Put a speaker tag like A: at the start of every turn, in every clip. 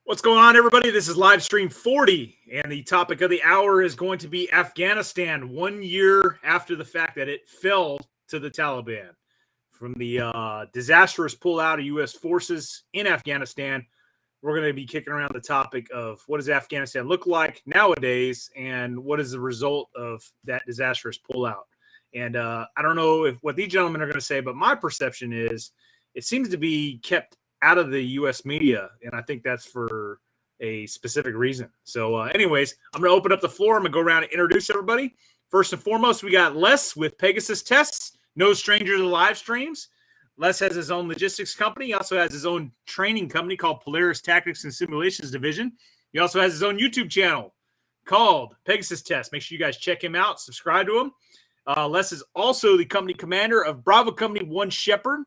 A: What's going on, everybody? This is live stream 40, and the topic of the hour is going to be Afghanistan, 1 year after the fact that it fell to the Taliban. From the disastrous pullout of U.S. forces in Afghanistan, we're going to be kicking around the topic of what does Afghanistan look like nowadays, and what is the result of that disastrous pullout. And I don't know what these gentlemen are going to say, but my perception is it seems to be kept out of the U.S. media, and I think that's for a specific reason. So anyways, I'm going to open up the floor. I'm going to go around and introduce everybody. First and foremost, we got Les with Pegasus Tests, no stranger to the live streams. Les has his own logistics company. He also has his own training company called Polaris Tactics and Simulations Division. He also has his own YouTube channel called Pegasus Tests. Make sure you guys check him out, subscribe to him. Les is also the company commander of Bravo Company One Shepherd.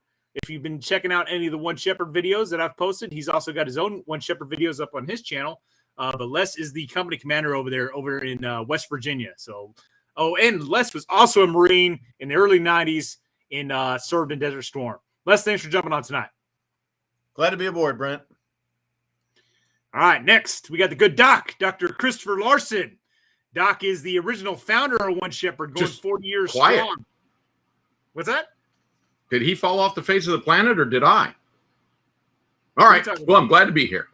A: If you've been checking out any of the One Shepherd videos that I've posted, he's also got his own One Shepherd videos up on his channel. But Les is the company commander over there, over in West Virginia. So, and Les was also a Marine in the early 90s and served in Desert Storm. Les, thanks for jumping on tonight.
B: Glad to be aboard, Brent.
A: All right, next, we got the good Doc, Dr. Christopher Larson. Doc is the original founder of One Shepherd, going
C: Just
A: 40 years
C: quiet.
A: strong. What's that?
C: Did he fall off the face of the planet, or did I? All right. Well, I'm glad to be here.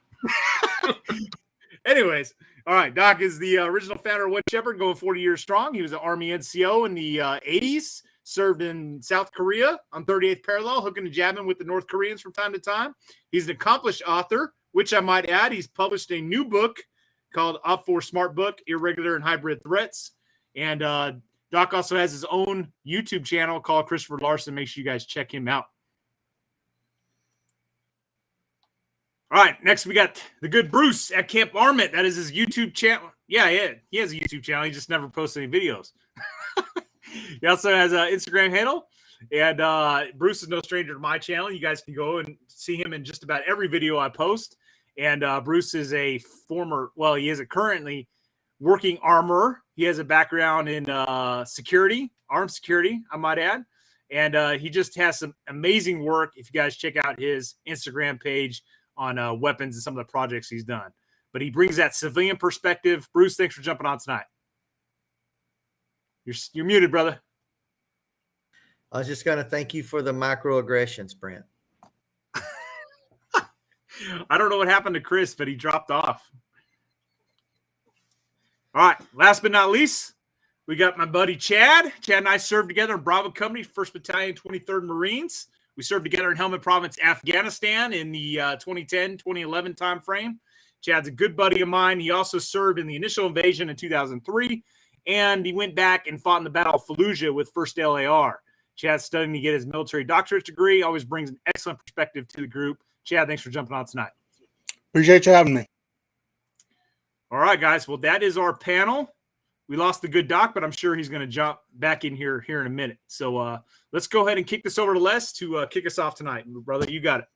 A: Anyways, all right. Doc is the original founder of One Shepherd, going 40 years strong. He was an Army NCO in the 80s, served in South Korea on 38th Parallel, hooking and jabbing with the North Koreans from time to time. He's an accomplished author, which I might add, he's published a new book called Op4 Smart Book, Irregular and Hybrid Threats. And Doc also has his own YouTube channel called Christopher Larson. Make sure you guys check him out. All right, next we got the good Bruce at Camp Armament. That is his YouTube channel. Yeah, he has a YouTube channel. He just never posts any videos. He also has an Instagram handle. And Bruce is no stranger to my channel. You guys can go and see him in just about every video I post. And Bruce is he is a currently working armorer. He has a background in security, armed security, I might add. And he just has some amazing work. If you guys check out his Instagram page on weapons and some of the projects he's done. But he brings that civilian perspective. Bruce, thanks for jumping on tonight. You're muted, brother.
D: I was just going to thank you for the microaggressions, Brent.
A: I don't know what happened to Chris, but he dropped off. All right, last but not least, we got my buddy Chad. Chad and I served together in Bravo Company, 1st Battalion, 23rd Marines. We served together in Helmand Province, Afghanistan in the 2010-2011 timeframe. Chad's a good buddy of mine. He also served in the initial invasion in 2003, and he went back and fought in the Battle of Fallujah with 1st LAR. Chad's studying to get his military doctorate degree, always brings an excellent perspective to the group. Chad, thanks for jumping on tonight.
E: Appreciate you having me.
A: All right, guys. Well, that is our panel. We lost the good Doc, but I'm sure he's going to jump back in here in a minute. So let's go ahead and kick this over to Les to kick us off tonight. Brother, you got it.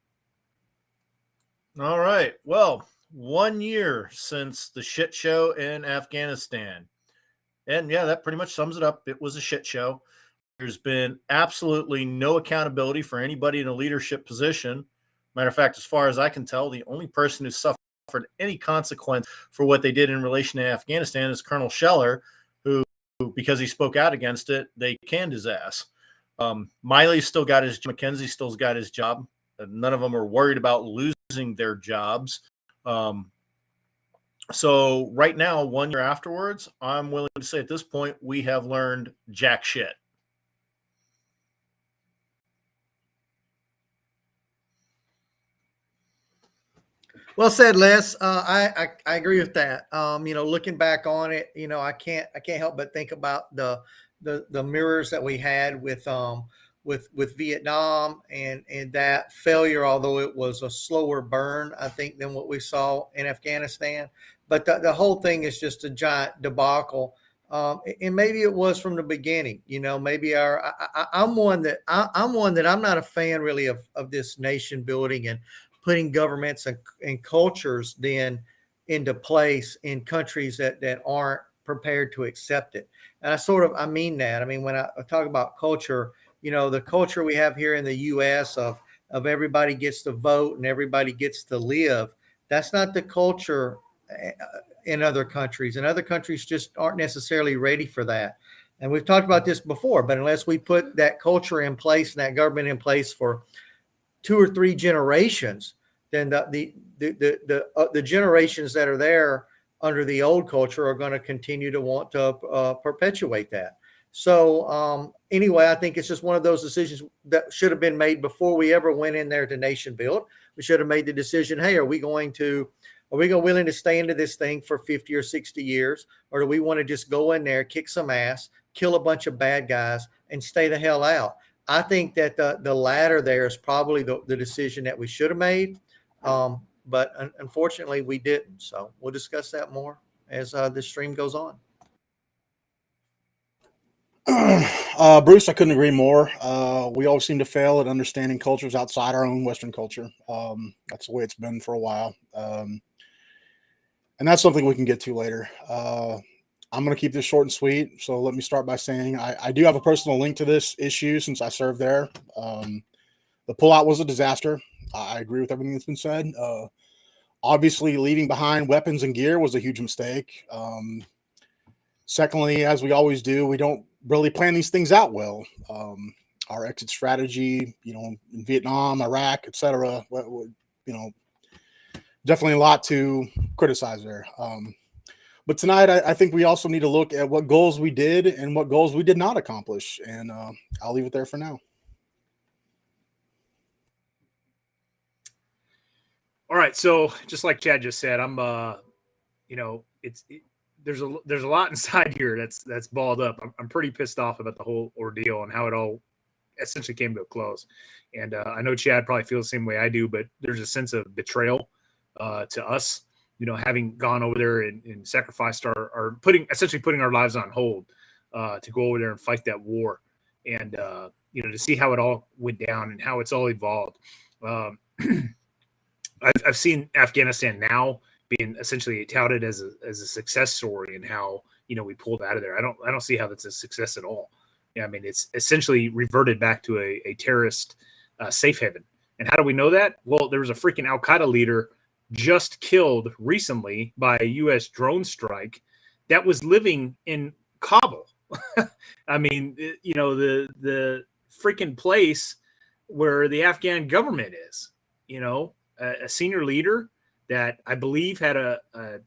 B: All right. Well, 1 year since the shit show in Afghanistan. And yeah, that pretty much sums it up. It was a shit show. There's been absolutely no accountability for anybody in a leadership position. Matter of fact, as far as I can tell, the only person who suffered any consequence for what they did in relation to Afghanistan is Colonel Scheller, who, because he spoke out against it, they canned his ass. Miley's still got his, McKenzie still's got his job. None of them are worried about losing their jobs. So right now, 1 year afterwards, I'm willing to say at this point, we have learned jack shit.
D: Well said, Les. I agree with that. Looking back on it, I can't help but think about the mirrors that we had with Vietnam and that failure, although it was a slower burn, I think, than what we saw in Afghanistan. But the whole thing is just a giant debacle. And maybe it was from the beginning. Maybe I'm one that I'm not a fan really of this nation building and putting governments and cultures then into place in countries that aren't prepared to accept it. And I mean that. I mean, when I talk about culture, the culture we have here in the U.S. of everybody gets to vote and everybody gets to live, That's not the culture in other countries, and other countries just aren't necessarily ready for that. And we've talked about this before, but unless we put that culture in place and that government in place for 2 or 3 generations, then the generations that are there under the old culture are going to continue to want to perpetuate that. So anyway, I think it's just one of those decisions that should have been made before we ever went in there to nation build. We should have made the decision, hey, are we willing to stay into this thing for 50 or 60 years? Or do we want to just go in there, kick some ass, kill a bunch of bad guys, and stay the hell out? I think that the latter there is probably the decision that we should have made. But unfortunately, we didn't. So we'll discuss that more as the stream goes on.
E: Bruce, I couldn't agree more. We always seem to fail at understanding cultures outside our own Western culture. That's the way it's been for a while. And that's something we can get to later. I'm going to keep this short and sweet. So let me start by saying I do have a personal link to this issue since I served there. The pullout was a disaster. I agree with everything that's been said. Obviously, leaving behind weapons and gear was a huge mistake. Secondly, as we always do, we don't really plan these things out well. Our exit strategy, in Vietnam, Iraq, etc., definitely a lot to criticize there. But tonight, I think we also need to look at what goals we did and what goals we did not accomplish. And I'll leave it there for now.
A: All right. So just like Chad just said, I'm, there's a lot inside here that's balled up. I'm pretty pissed off about the whole ordeal and how it all essentially came to a close. And I know Chad probably feels the same way I do, but there's a sense of betrayal to us, having gone over there and sacrificed our essentially putting our lives on hold to go over there and fight that war. And, to see how it all went down and how it's all evolved. I've seen Afghanistan now being essentially touted as a success story and how, we pulled out of there. I don't see how that's a success at all. Yeah, I mean, it's essentially reverted back to a terrorist safe haven. And how do we know that? Well, there was a freaking Al-Qaeda leader just killed recently by a U.S. drone strike that was living in Kabul. I mean, the freaking place where the Afghan government is, a senior leader that I believe had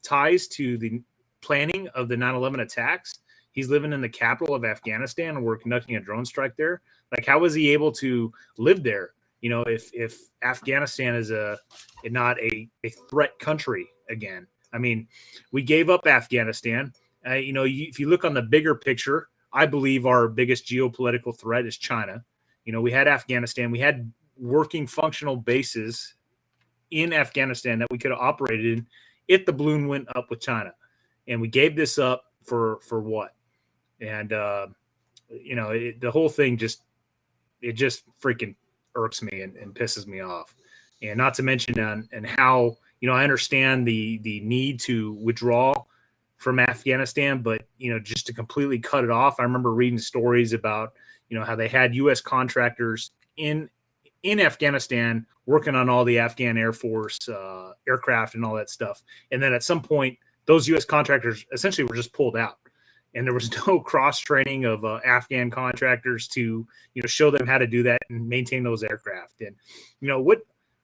A: ties to the planning of the 9/11 attacks. He's living in the capital of Afghanistan, and we're conducting a drone strike there. Like, how was he able to live there? If Afghanistan is not a threat country again. I mean, we gave up Afghanistan. If you look on the bigger picture, I believe our biggest geopolitical threat is China. We had Afghanistan. We had working functional bases in Afghanistan that we could have operated in if the balloon went up with China. And we gave this up for what? And, the whole thing just freaking irks me and pisses me off. And not to mention and how, I understand the need to withdraw from Afghanistan, but, just to completely cut it off. I remember reading stories about, how they had U.S. contractors in Afghanistan working on all the Afghan Air Force aircraft and all that stuff. And then at some point, those U.S. contractors essentially were just pulled out. And there was no cross-training of Afghan contractors to, show them how to do that and maintain those aircraft. And,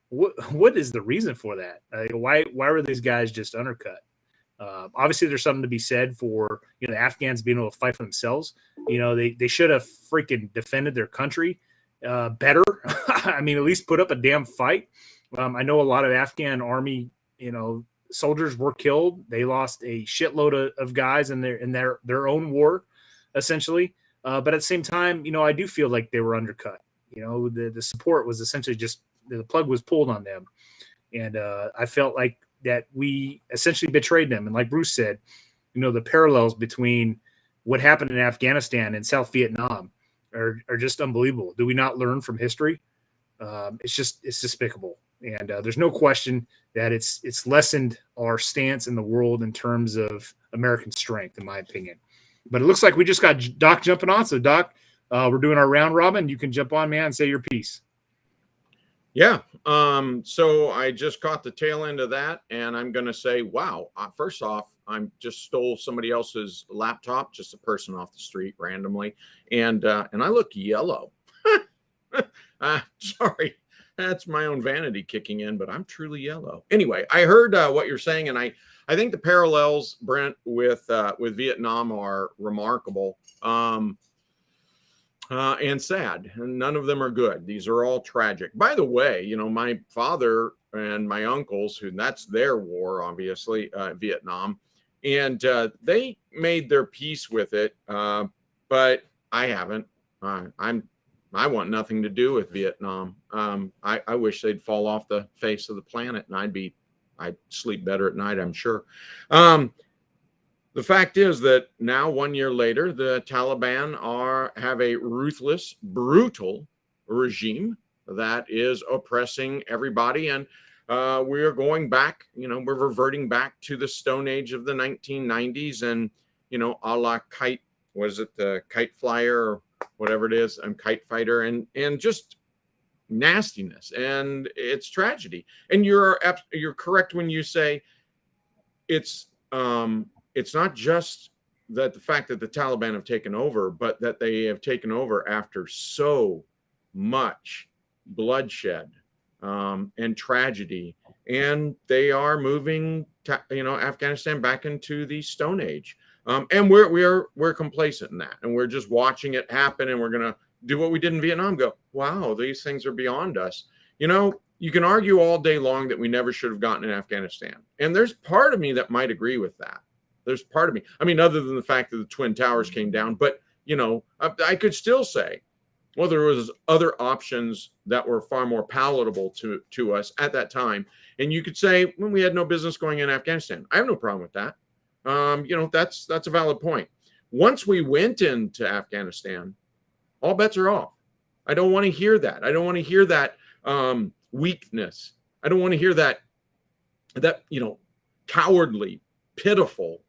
A: what is the reason for that? Why were these guys just undercut? Obviously, there's something to be said for, the Afghans being able to fight for themselves. They should have freaking defended their country better. I mean, at least put up a damn fight. I know a lot of Afghan army, soldiers were killed. They lost a shitload of guys in their own war, essentially. But at the same time, I do feel like they were undercut. The support was essentially just the plug was pulled on them, and I felt like that we essentially betrayed them. And like Bruce said, the parallels between what happened in Afghanistan and South Vietnam are just unbelievable. Do we not learn from history? It's despicable. And there's no question that it's lessened our stance in the world in terms of American strength, in my opinion. But it looks like we just got Doc jumping on. So, Doc, we're doing our round robin. You can jump on, man, and say your piece.
C: Yeah. So I just caught the tail end of that, and I'm going to say, wow. First off, I'm just stole somebody else's laptop, just a person off the street randomly, and I look yellow. Sorry, that's my own vanity kicking in, but I'm truly yellow. Anyway, I heard what you're saying, and I think the parallels, Brent, with Vietnam are remarkable. And sad, and none of them are good. These are all tragic. By the way, you know, my father and my uncles, who that's their war, obviously, Vietnam, and they made their peace with it, but I haven't. I want nothing to do with Vietnam. I wish they'd fall off the face of the planet, and I'd sleep better at night, I'm sure. The fact is that now, 1 year later, the Taliban have a ruthless, brutal regime that is oppressing everybody. And we are going back, you know, we're reverting back to the Stone Age of the 1990s and, you know, a la kite, was it the kite flyer or whatever it is, and kite fighter, and just nastiness. And it's tragedy. And you're correct when you say it's not just that the fact that the Taliban have taken over, but that they have taken over after so much bloodshed and tragedy, and they are moving, Afghanistan back into the Stone Age, and we're complacent in that, and we're just watching it happen, and we're gonna do what we did in Vietnam. Go, wow, these things are beyond us. You know, you can argue all day long that we never should have gotten in Afghanistan, and there's part of me that might agree with that. There's part of me, I mean, other than the fact that the Twin Towers came down, but, you know, I could still say, well, there was other options that were far more palatable to us at that time. And you could say, well, we had no business going in Afghanistan. I have no problem with that. That's a valid point. Once we went into Afghanistan, all bets are off. I don't want to hear that. I don't want to hear that weakness. I don't want to hear that, cowardly, pitiful,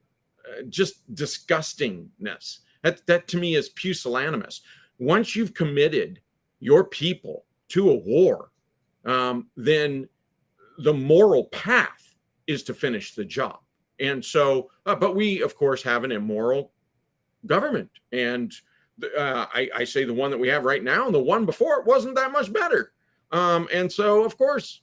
C: just disgustingness. That to me is pusillanimous. Once you've committed your people to a war, then the moral path is to finish the job. And so, but we, of course, have an immoral government. And I say the one that we have right now and the one before it wasn't that much better. And so, of course,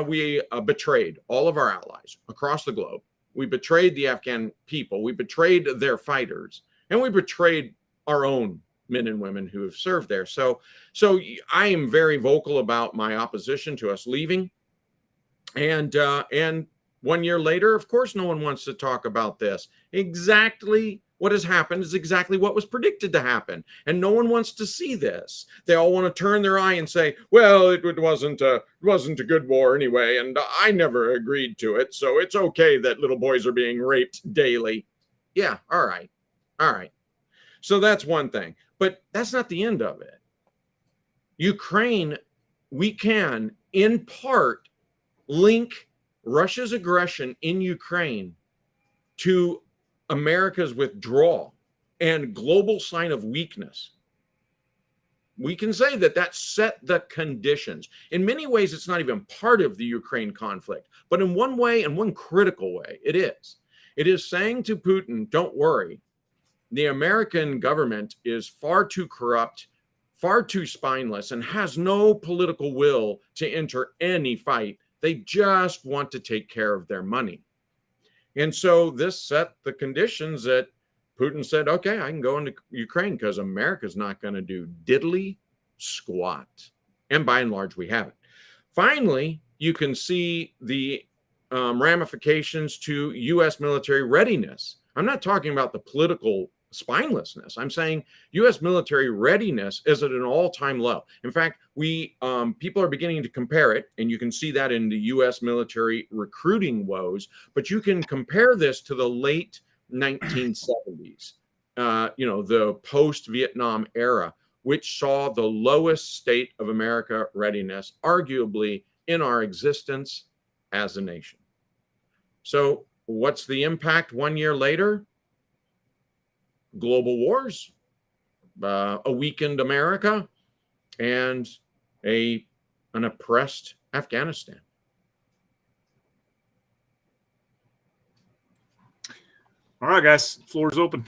C: we betrayed all of our allies across the globe. We betrayed the Afghan people. We betrayed their fighters, and we betrayed our own men and women who have served there. So I am very vocal about my opposition to us leaving. And 1 year later, of course, no one wants to talk about this. Exactly what has happened is exactly what was predicted to happen. And no one wants to see this. They all want to turn their eye and say, well, it wasn't a good war anyway, and I never agreed to it, so it's okay that little boys are being raped daily. Yeah, all right. So that's one thing. But that's not the end of it. Ukraine, we can, in part, link Russia's aggression in Ukraine to America's withdrawal and global sign of weakness. We can say that set the conditions. In many ways, it's not even part of the Ukraine conflict, but in one way, in one critical way, it is. It is saying to Putin, don't worry, the American government is far too corrupt, far too spineless, and has no political will to enter any fight. They just want to take care of their money. And so this set the conditions that Putin said, okay, I can go into Ukraine because America's not going to do diddly squat. And by and large, we haven't. Finally, you can see the ramifications to U.S. military readiness. I'm not talking about the political spinelessness. I'm saying U.S. military readiness is at an all-time low. In fact, people are beginning to compare it, and you can see that in the U.S. military recruiting woes, but you can compare this to the late 1970s, the post-Vietnam era, which saw the lowest state of America readiness, arguably, in our existence as a nation. So what's the impact 1 year later? Global wars, a weakened America, and a an oppressed Afghanistan.
A: All right, guys, floor is open.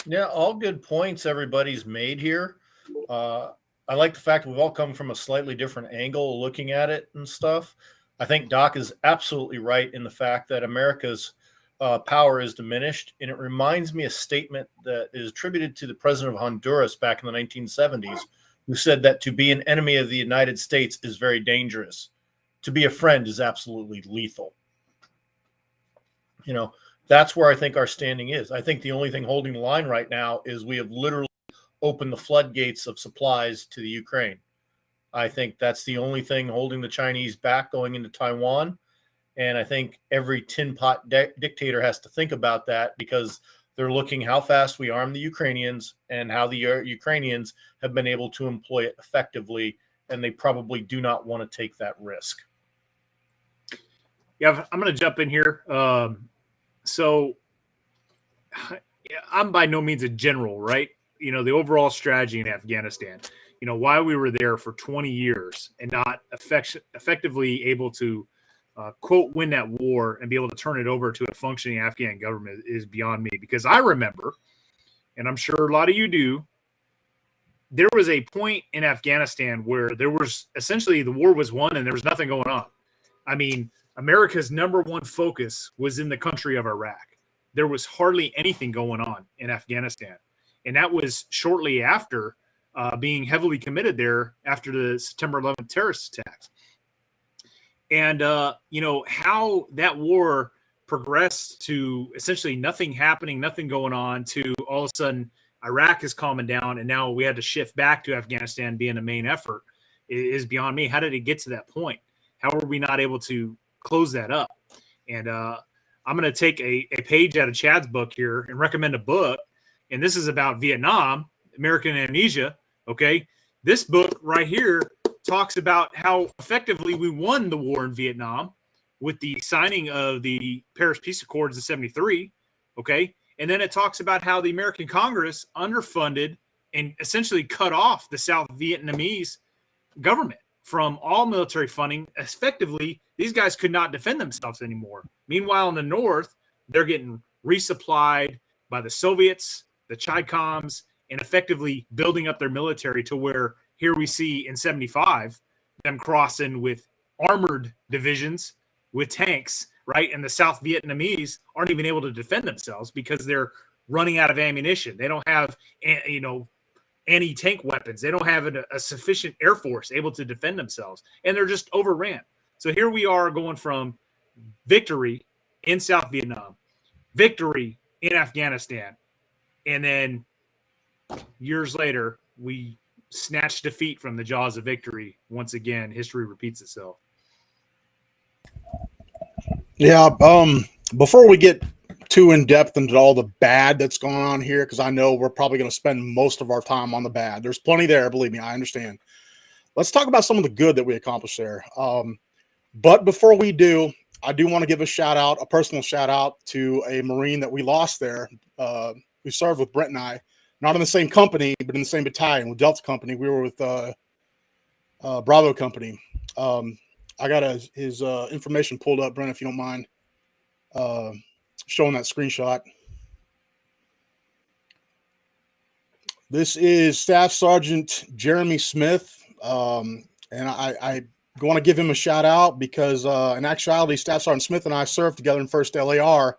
B: Yeah, all good points everybody's made here. I like the fact we've all come from a slightly different angle looking at it and stuff. I think Doc is absolutely right in the fact that America's power is diminished. And it reminds me a statement that is attributed to the president of Honduras back in the 1970s, who said that to be an enemy of the United States is very dangerous. To be a friend is absolutely lethal. You know, that's where I think our standing is. I think the only thing holding the line right now is we have literally opened the floodgates of supplies to the Ukraine. I think that's the only thing holding the Chinese back going into Taiwan. And I think every tin pot dictator has to think about that, because they're looking how fast we arm the Ukrainians and how the Ukrainians have been able to employ it effectively. And they probably do not want to take that risk.
A: Yeah, I'm going to jump in here. So I'm by no means a general, right? You know, the overall strategy in Afghanistan, you know, why we were there for 20 years and not effectively able to, quote, win that war and be able to turn it over to a functioning Afghan government is beyond me. Because I remember, and I'm sure a lot of you do, there was a point in Afghanistan where there was essentially the war was won and there was nothing going on. I mean, America's number one focus was in the country of Iraq. There was hardly anything going on in Afghanistan. And that was shortly after being heavily committed there after the September 11th terrorist attacks. And, you know, how that war progressed to essentially nothing happening, nothing going on, to all of a sudden Iraq is calming down, and now we had to shift back to Afghanistan being the main effort is beyond me. How did it get to that point? How were we not able to close that up? And I'm going to take a page out of Chad's book here and recommend a book. And this is about Vietnam, American amnesia. Okay. This book right here talks about how effectively we won the war in Vietnam with the signing of the Paris Peace Accords in 1973. Okay. And then it talks about how the American Congress underfunded and essentially cut off the South Vietnamese government from all military funding. Effectively, these guys could not defend themselves anymore. Meanwhile, in the North, they're getting resupplied by the Soviets, the Chi-Coms, and effectively building up their military to where here we see in 1975 them crossing with armored divisions with tanks, right? And the South Vietnamese aren't even able to defend themselves because they're running out of ammunition. They don't have, you know, anti-tank weapons. They don't have a sufficient air force able to defend themselves, and they're just overran. So here we are going from victory in South Vietnam, victory in Afghanistan, and then years later, we snatch defeat from the jaws of victory. Once again, history repeats itself.
E: Yeah. Before we get too in depth into all the bad that's going on here, because I know we're probably going to spend most of our time on the bad. There's plenty there, believe me, I understand. Let's talk about some of the good that we accomplished there. But before we do, I do want to give a personal shout out to a Marine that we lost there, who served with Brent and I, not in the same company, but in the same battalion with Delta Company. We were with Bravo Company. I got his information pulled up, Brent, if you don't mind showing that screenshot. This is Staff Sergeant Jeremy Smith, and I want to give him a shout out because in actuality, Staff Sergeant Smith and I served together in 1st LAR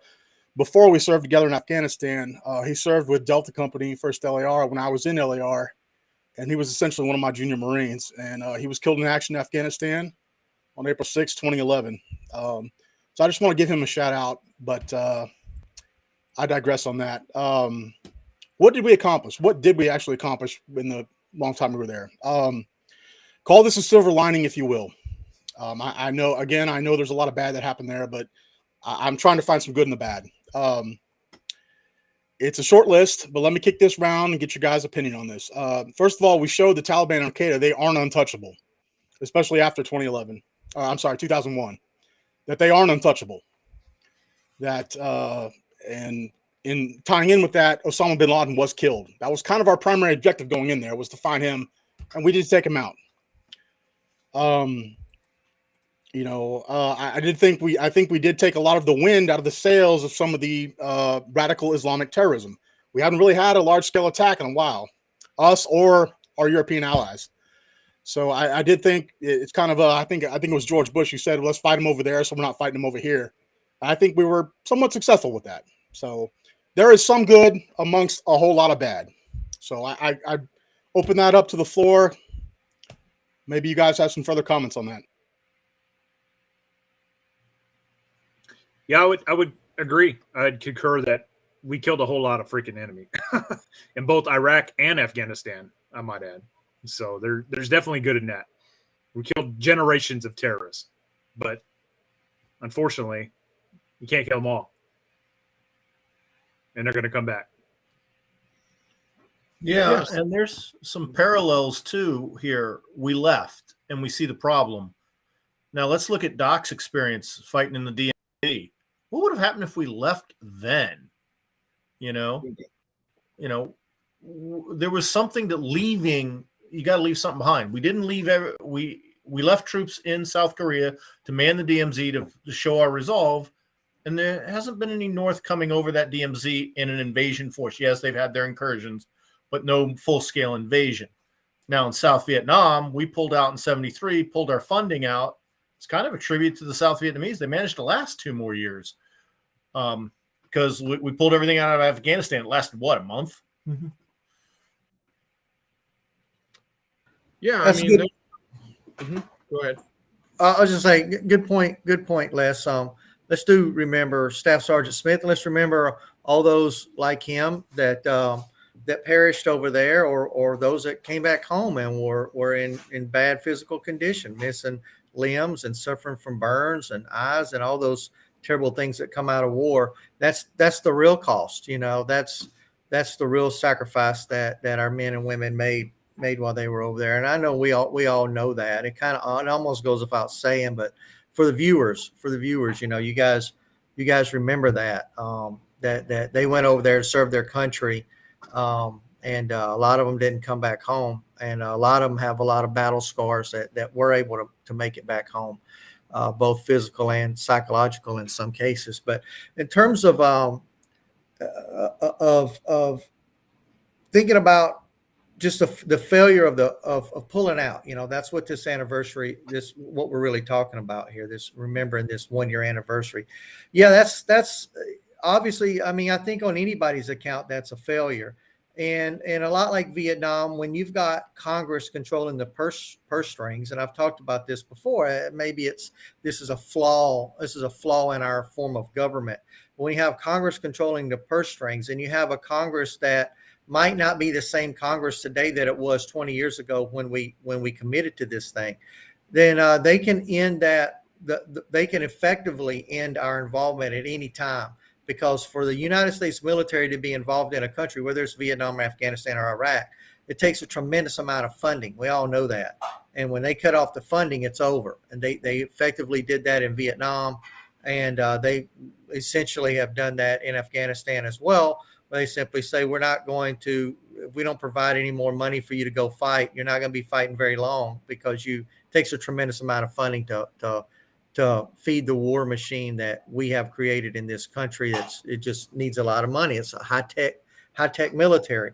E: before we served together in Afghanistan. He served with Delta Company, 1st LAR, when I was in LAR, and he was essentially one of my junior Marines, and he was killed in action in Afghanistan on April 6, 2011. So I just want to give him a shout out, but I digress on that. What did we accomplish? What did we actually accomplish in the long time we were there? Call this a silver lining, if you will. I know there's a lot of bad that happened there, but I'm trying to find some good in the bad. It's a short list, but let me kick this round and get your guys' opinion on this. First of all, we showed the Taliban and Al-Qaeda they aren't untouchable, especially after 2011. 2001. That they aren't untouchable. That and in tying in with that, Osama bin Laden was killed. That was kind of our primary objective going in there, was to find him and we did take them out. I think we did take a lot of the wind out of the sails of some of the radical Islamic terrorism. We haven't really had a large scale attack in a while, us or our European allies. So I did think it's kind of I think it was George Bush who said, let's fight them over there, so we're not fighting them over here. I think we were somewhat successful with that. So there is some good amongst a whole lot of bad. So I open that up to the floor. Maybe you guys have some further comments on that.
A: Yeah, I would agree. I'd concur that we killed a whole lot of freaking enemy in both Iraq and Afghanistan, I might add. So there's definitely good in that. We killed generations of terrorists, but unfortunately, you can't kill them all. And they're going to come back.
B: Yeah,
C: Yes.
B: and there's some parallels too here. We left and we see the problem. Now let's look at Doc's experience fighting in the DMZ. What would have happened if we left then? There was something that leaving, you got to leave something behind. We didn't leave. We left troops in South Korea to man the DMZ to show our resolve. And there hasn't been any North coming over that DMZ in an invasion force. Yes, they've had their incursions, but no full-scale invasion. Now in South Vietnam, we pulled out in 73, pulled our funding out. It's kind of a tribute to the South Vietnamese. They managed to last 2 more years because we pulled everything out of Afghanistan. It lasted, what, a month?
C: Yeah,
D: That's
C: I mean,
D: good.
C: Go ahead.
D: I was just saying, good point, Les. Let's do remember Staff Sergeant Smith, and let's remember all those like him that perished over there, or those that came back home and were in bad physical condition, missing limbs and suffering from burns and eyes and all those terrible things that come out of war. That's the real cost. That's the real sacrifice that our men and women made while they were over there. And I know we all know that. It almost goes without saying, but for the viewers, you guys remember that that they went over there and served their country. And a lot of them didn't come back home, and a lot of them have a lot of battle scars that were able to make it back home, both physical and psychological in some cases. But in terms of thinking about just the failure of pulling out, that's what this anniversary, what we're really talking about here, this remembering this 1-year anniversary. Yeah, that's obviously, I mean, I think on anybody's account, that's a failure. And a lot like Vietnam, when you've got Congress controlling the purse strings, and I've talked about this before, maybe this is a flaw in our form of government. When you have Congress controlling the purse strings, and you have a Congress that might not be the same Congress today that it was 20 years ago when we committed to this thing, then they can end that. They can effectively end our involvement at any time. Because for the United States military to be involved in a country, whether it's Vietnam, Afghanistan, or Iraq, it takes a tremendous amount of funding. We all know that. And when they cut off the funding, it's over. And they effectively did that in Vietnam. And they essentially have done that in Afghanistan as well. They simply say, we're not going to, if we don't provide any more money for you to go fight, you're not going to be fighting very long, because it takes a tremendous amount of funding to feed the war machine that we have created in this country. It just needs a lot of money. It's a high tech military.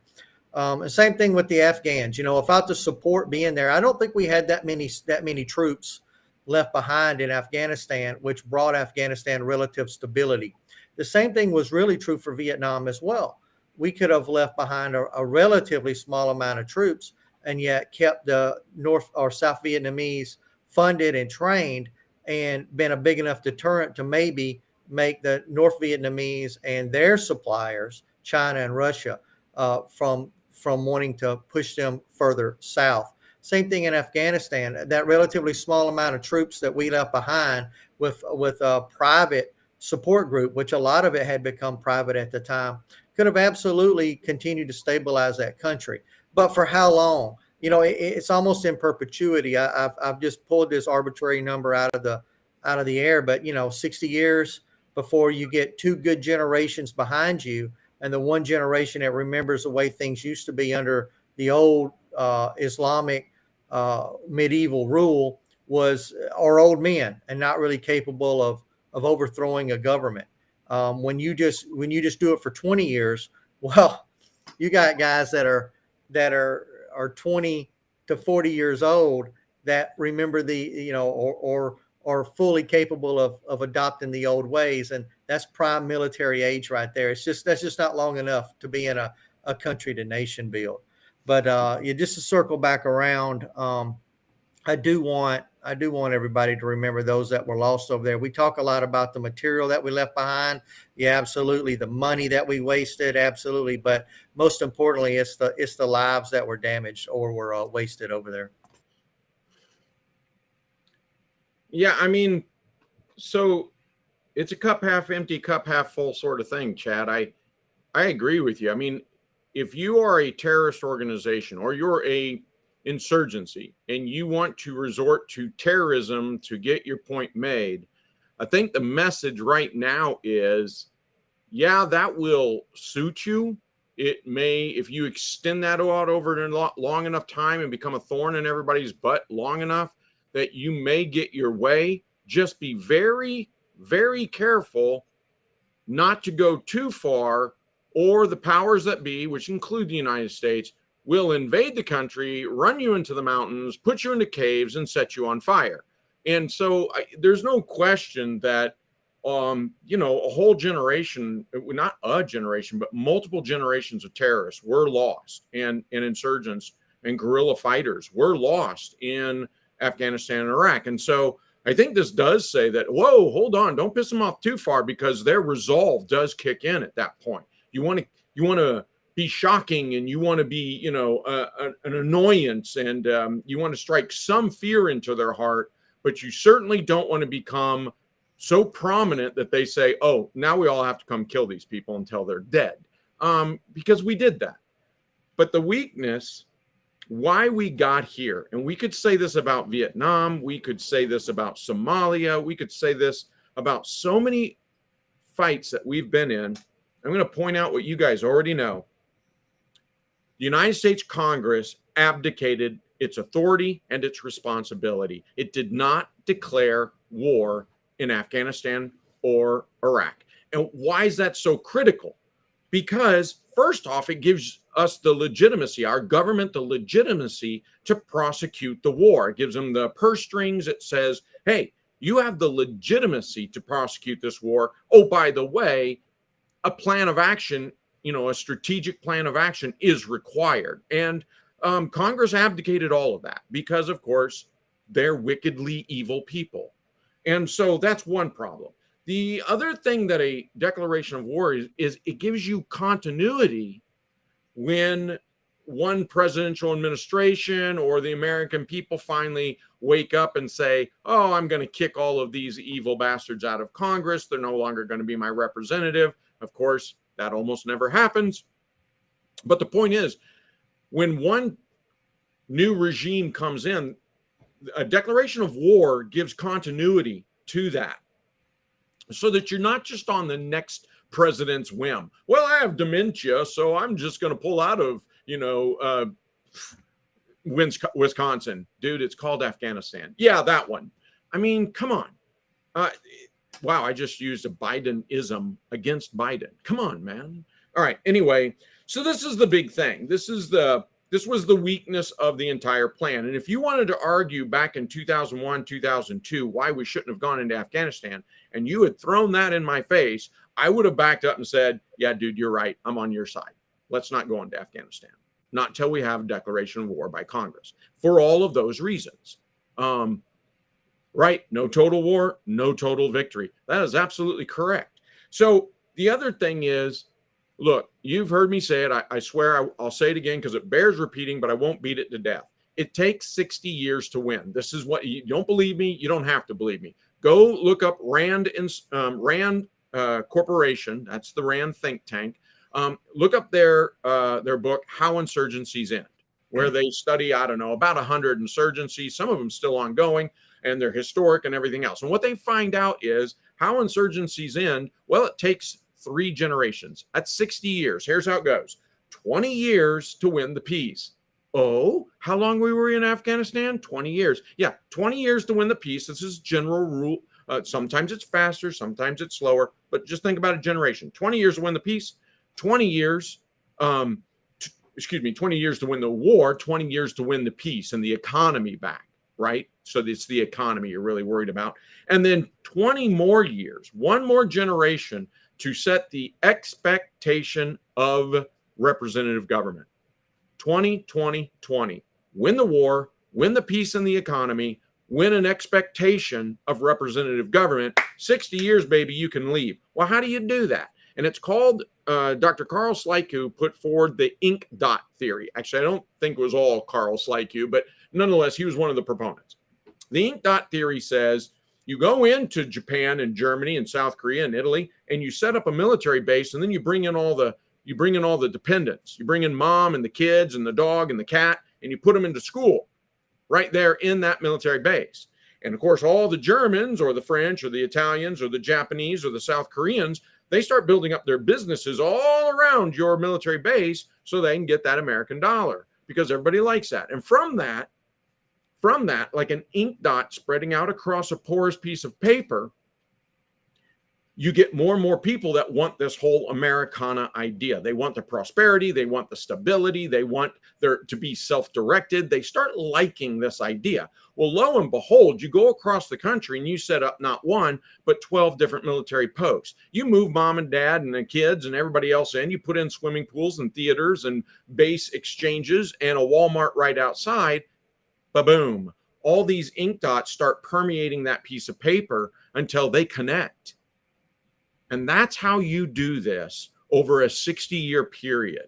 D: And same thing with the Afghans. Without the support being there, I don't think we had that many troops left behind in Afghanistan, which brought Afghanistan relative stability. The same thing was really true for Vietnam as well. We could have left behind a relatively small amount of troops and yet kept the North or South Vietnamese funded and trained, and been a big enough deterrent to maybe make the North Vietnamese and their suppliers, China and Russia, from wanting to push them further south. Same thing in Afghanistan. That relatively small amount of troops that we left behind with a private support group, which a lot of it had become private at the time, could have absolutely continued to stabilize that country. But for how long? It's almost in perpetuity. I've just pulled this arbitrary number out of the air, but 60 years before you get 2 good generations behind you, and the one generation that remembers the way things used to be under the old Islamic medieval rule are old men and not really capable of overthrowing a government. When you just do it for 20 years, well, you got guys that are 20 to 40 years old that remember or fully capable of adopting the old ways, and that's prime military age right there. That's just not long enough to be in a country to nation build. But just to circle back around, I do want everybody to remember those that were lost over there. We talk a lot about the material that we left behind. Yeah, absolutely. The money that we wasted, absolutely. But most importantly, it's the lives that were damaged or were wasted over there.
C: Yeah, I mean, so it's a cup half empty, cup half full sort of thing, Chad. I agree with you. I mean, if you are a terrorist organization or you're a insurgency and you want to resort to terrorism to get your point made, I think the message right now is, yeah, that will suit you. It may, if you extend that out over a long enough time and become a thorn in everybody's butt long enough, that you may get your way. Just be very, very careful not to go too far, or the powers that be, which include the United States, will invade the country, run you into the mountains, put you into caves, and set you on fire. And so there's no question that, a whole generation, not a generation, but multiple generations of terrorists were lost, and insurgents and guerrilla fighters were lost in Afghanistan and Iraq. And so I think this does say that, whoa, hold on, don't piss them off too far, because their resolve does kick in at that point. You want to be shocking, and you want to be, an annoyance, and you want to strike some fear into their heart, but you certainly don't want to become so prominent that they say, oh, now we all have to come kill these people until they're dead, because we did that. But the weakness, why we got here, and we could say this about Vietnam, we could say this about Somalia, we could say this about so many fights that we've been in. I'm going to point out what you guys already know. The United States Congress abdicated its authority and its responsibility. It did not declare war in Afghanistan or Iraq. And why is that so critical? Because first off, it gives us the legitimacy, our government, the legitimacy to prosecute the war. It gives them the purse strings. It says, hey, you have the legitimacy to prosecute this war. Oh, by the way, a plan of action, a strategic plan of action is required. And Congress abdicated all of that because, of course, they're wickedly evil people. And so that's one problem. The other thing that a declaration of war is it gives you continuity when one presidential administration or the American people finally wake up and say, oh, I'm going to kick all of these evil bastards out of Congress. They're no longer going to be my representative. Of course, that almost never happens. But the point is, when one new regime comes in, a declaration of war gives continuity to that, so that you're not just on the next president's whim. Well, I have dementia, so I'm just going to pull out of, Wisconsin. Dude, it's called Afghanistan. Yeah, that one. I mean, come on. Wow, I just used a Biden-ism against Biden. Come on, man. All right. Anyway, so this is the big thing. This was the weakness of the entire plan. And if you wanted to argue back in 2001, 2002, why we shouldn't have gone into Afghanistan, and you had thrown that in my face, I would have backed up and said, yeah, dude, you're right. I'm on your side. Let's not go into Afghanistan. Not until we have a declaration of war by Congress, for all of those reasons. Right. No total war, no total victory. That is absolutely correct. So the other thing is, look, you've heard me say it. I swear I'll say it again because it bears repeating, but I won't beat it to death. It takes 60 years to win. This is what you don't believe me. You don't have to believe me. Go look up Rand Corporation. That's the Rand think tank. Look up their book, How Insurgencies End, where they study, about 100 insurgencies, some of them still ongoing, and they're historic and everything else. And what they find out is how insurgencies end. Well, it takes 3 generations. That's 60 years. Here's how it goes. 20 years to win the peace. Oh, how long were we in Afghanistan? 20 years. Yeah, 20 years to win the peace. This is general rule. Sometimes it's faster, sometimes it's slower, but just think about a generation. 20 years to win the peace, 20 years, 20 years to win the war, 20 years to win the peace and the economy back, right? So it's the economy you're really worried about. And then 20 more years, one more generation to set the expectation of representative government. 20, 20, 20. Win the war, win the peace and the economy, win an expectation of representative government. 60 years, baby, you can leave. Well, how do you do that? And it's called, Dr. Carl Slyku put forward the ink dot theory. Actually, I don't think it was all Carl Slyku, but nonetheless, he was one of the proponents. The ink dot theory says you go into Japan and Germany and South Korea and Italy, and you set up a military base, and then you bring in all the dependents. You bring in mom and the kids and the dog and the cat, and you put them into school right there in that military base. And of course, all the Germans or the French or the Italians or the Japanese or the South Koreans, they start building up their businesses all around your military base so they can get that American dollar because everybody likes that. And from that, like an ink dot spreading out across a porous piece of paper, you get more and more people that want this whole Americana idea. They want the prosperity. They want the stability. They want there to be self-directed. They start liking this idea. Well, lo and behold, you go across the country and you set up not one, but 12 different military posts. You move mom and dad and the kids and everybody else in. You put in swimming pools and theaters and base exchanges and a Walmart right outside. Ba-boom. All these ink dots start permeating that piece of paper until they connect. And that's how you do this over a 60-year period.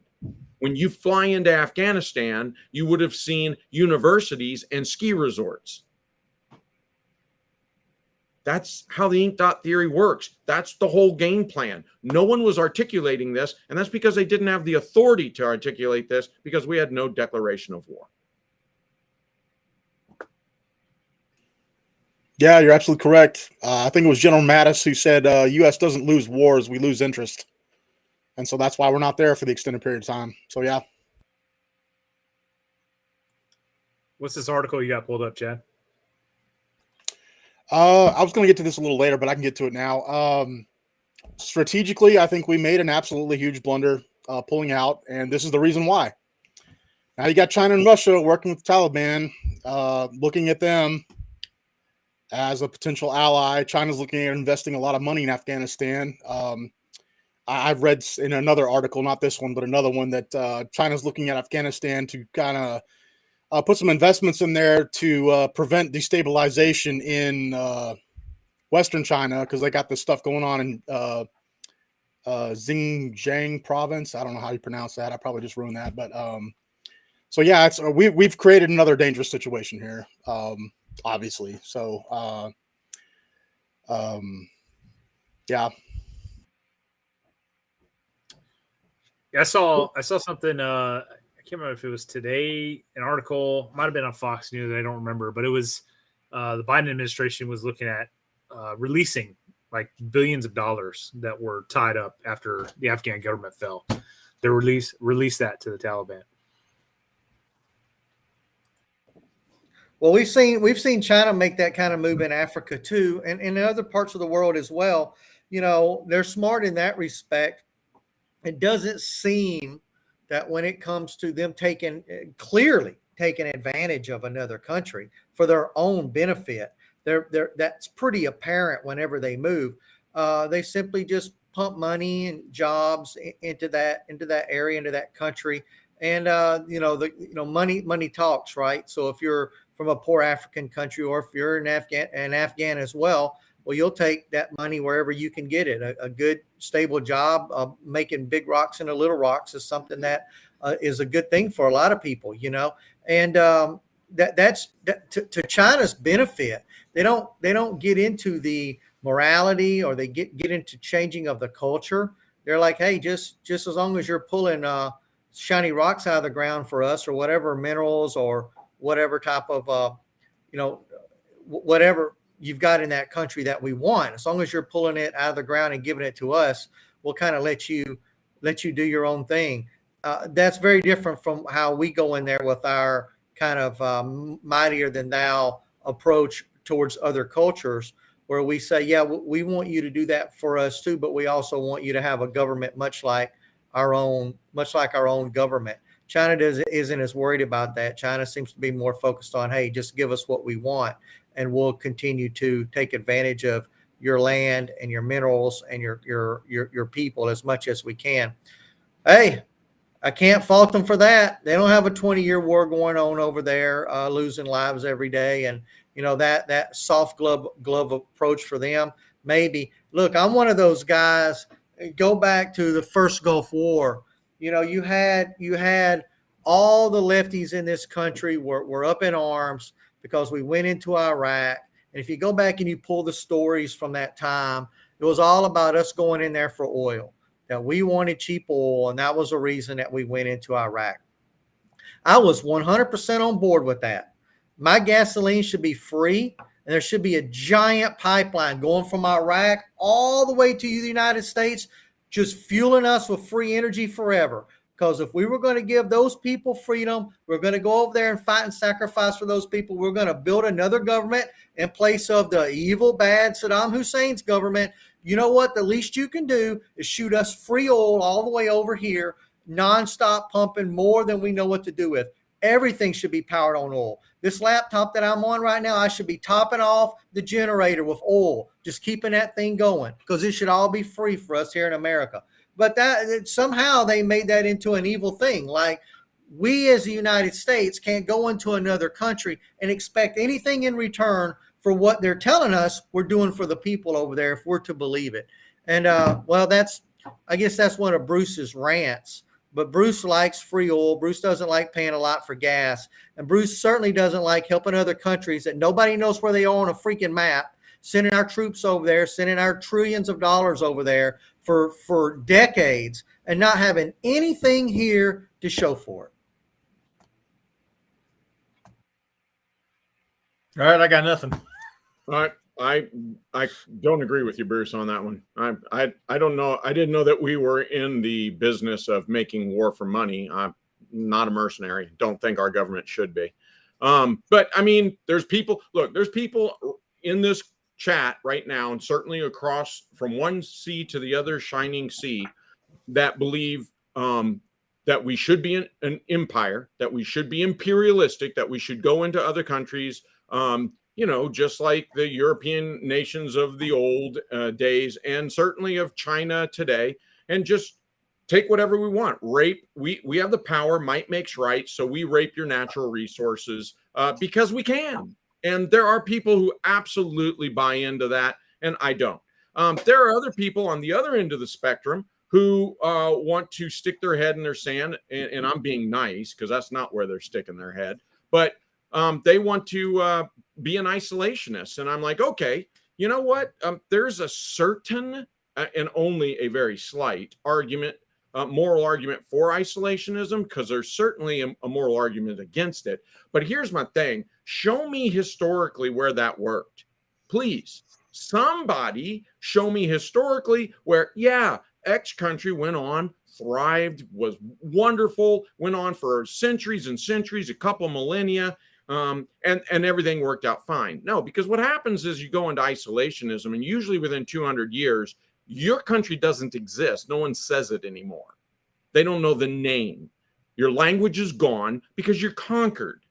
C: When you fly into Afghanistan, you would have seen universities and ski resorts. That's how the ink dot theory works. That's the whole game plan. No one was articulating this, and that's because they didn't have the authority to articulate this because we had no declaration of war.
E: Yeah, you're absolutely correct. I think it was General Mattis who said U.S. doesn't lose wars, we lose interest. And so that's why we're not there for the extended period of time. So, yeah.
A: What's this article you got pulled up, Chad?
E: I was going to get to this a little later, but I can get to it now. Strategically, I think we made an absolutely huge blunder pulling out, and this is the reason why. Now you got China and Russia working with the Taliban, looking at them as a potential ally. China's looking at investing a lot of money in Afghanistan. I've read in another article, not this one, but another one, that China's looking at Afghanistan to kind of put some investments in there to prevent destabilization in Western China, because they got this stuff going on in Xinjiang province. I don't know how you pronounce that. I probably just ruined that. But so, yeah, it's we've created another dangerous situation here. Obviously. So, yeah.
A: I saw something. I can't remember if it was today, an article, might have been on Fox News. I don't remember, but it was the Biden administration was looking at releasing like billions of dollars that were tied up after the Afghan government fell. They release that to the Taliban.
D: Well, we've seen China make that kind of move in Africa too, and in other parts of the world as well. You know, they're smart in that respect. It doesn't seem that when it comes to them clearly taking advantage of another country for their own benefit, that's pretty apparent whenever they move. They simply just pump money and jobs into that area, into that country, and money talks, right? So if you're from a poor African country, or if you're an Afghan as well, you'll take that money wherever you can get it. A good, stable job, making big rocks into little rocks is something that is a good thing for a lot of people, and that's to China's benefit. They don't get into the morality, or they get into changing of the culture. They're like, hey, just as long as you're pulling shiny rocks out of the ground for us, or whatever minerals, or whatever type of whatever you've got in that country that we want, as long as you're pulling it out of the ground and giving it to us, we'll kind of let you do your own thing. That's very different from how we go in there with our kind of mightier than thou approach towards other cultures, where we say, yeah, we want you to do that for us too, but we also want you to have a government much like our own government. China isn't as worried about that. China seems to be more focused on, hey, just give us what we want, and we'll continue to take advantage of your land and your minerals and your people as much as we can. Hey, I can't fault them for that. They don't have a 20-year war going on over there, losing lives every day. And, that soft glove approach for them, maybe. Look, I'm one of those guys. Go back to the first Gulf War. You had all the lefties in this country were up in arms because we went into Iraq. And if you go back and you pull the stories from that time, it was all about us going in there for oil, that we wanted cheap oil, and that was the reason that we went into Iraq. I was 100% on board with that. My gasoline should be free, and there should be a giant pipeline going from Iraq all the way to the United States, just fueling us with free energy forever. Because if we were going to give those people freedom, we're going to go over there and fight and sacrifice for those people. We're going to build another government in place of the evil, bad Saddam Hussein's government. You know what? The least you can do is shoot us free oil all the way over here, nonstop pumping more than we know what to do with. Everything should be powered on oil. This laptop that I'm on right now, I should be topping off the generator with oil, just keeping that thing going, because it should all be free for us here in America. But that somehow they made that into an evil thing. Like, we as the United States can't go into another country and expect anything in return for what they're telling us we're doing for the people over there, if we're to believe it. And I guess that's one of Bruce's rants. But Bruce likes free oil. Bruce doesn't like paying a lot for gas. And Bruce certainly doesn't like helping other countries that nobody knows where they are on a freaking map, sending our troops over there, sending our trillions of dollars over there for decades, and not having anything here to show for it.
B: All right, I got nothing.
C: I don't agree with you, Bruce, on that one. I don't know. I didn't know that we were in the business of making war for money. I'm not a mercenary. Don't think our government should be. But I mean, there's people in this chat right now, and certainly across from one sea to the other shining sea, that believe that we should be an empire, that we should be imperialistic, that we should go into other countries, just like the European nations of the old days, and certainly of China today, and just take whatever we want. Rape, we have the power, might makes right, so we rape your natural resources because we can. And there are people who absolutely buy into that, and I don't. There are other people on the other end of the spectrum who want to stick their head in their sand, and I'm being nice because that's not where they're sticking their head, but they want to be an isolationist. And I'm like, okay, you know what? There's a certain and only a very slight argument, moral argument for isolationism, because there's certainly a moral argument against it. But here's my thing. Show me historically where that worked. Please, somebody show me historically where, yeah, X country went on, thrived, was wonderful, went on for centuries and centuries, a couple millennia, and everything worked out fine. No, because what happens is you go into isolationism, and usually within 200 years, your country doesn't exist. No one says it anymore. They don't know the name. Your language is gone because you're conquered.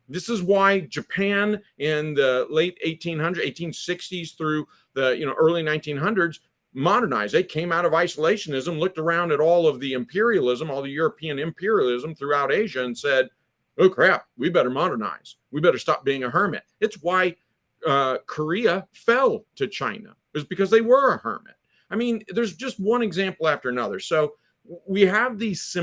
C: This is why Japan in the late 1860s through the early 1900s modernized. They came out of isolationism, looked around at all of the imperialism, all the European imperialism throughout Asia, and said, oh crap, we better modernize. We better stop being a hermit. It's why Korea fell to China. It was because they were a hermit. I mean, there's just one example after another. So we have these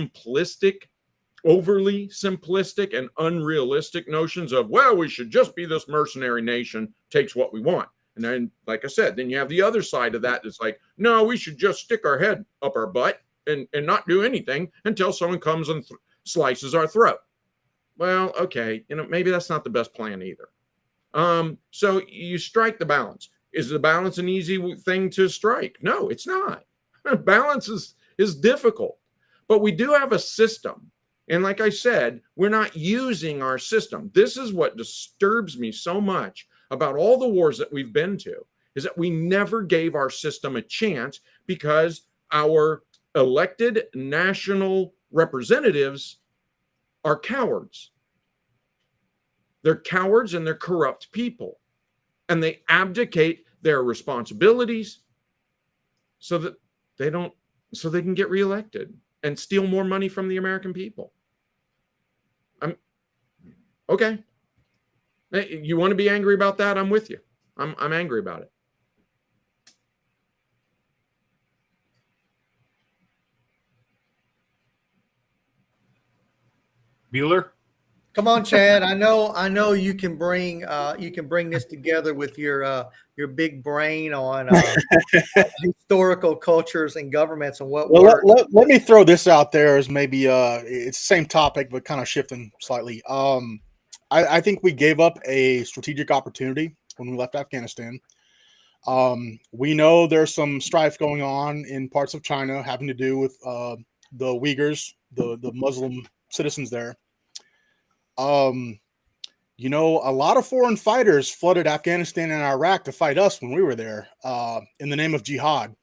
C: overly simplistic and unrealistic notions of, well, we should just be this mercenary nation, takes what we want. And then, like I said, then you have the other side of that that's like, no, we should just stick our head up our butt and not do anything until someone comes and slices our throat. Well, okay, maybe that's not the best plan either. So you strike the balance. Is the balance an easy thing to strike? No, it's not. Balance is difficult. But we do have a system. And like I said, we're not using our system. This is what disturbs me so much about all the wars that we've been to, is that we never gave our system a chance because our elected national representatives are cowards. They're cowards and they're corrupt people. And they abdicate their responsibilities so that they can get reelected and steal more money from the American people. Okay. Hey, you want to be angry about that? I'm with you. I'm angry about it.
A: Bueller?
D: Come on, Chad. I know you can bring this together with your big brain on historical cultures and governments and what
E: Well,
D: works.
E: let me throw this out there as maybe it's the same topic but kind of shifting slightly. I think we gave up a strategic opportunity when we left Afghanistan. We know there's some strife going on in parts of China having to do with the Uyghurs, the Muslim citizens there. You know, a lot of foreign fighters flooded Afghanistan and Iraq to fight us when we were there in the name of jihad.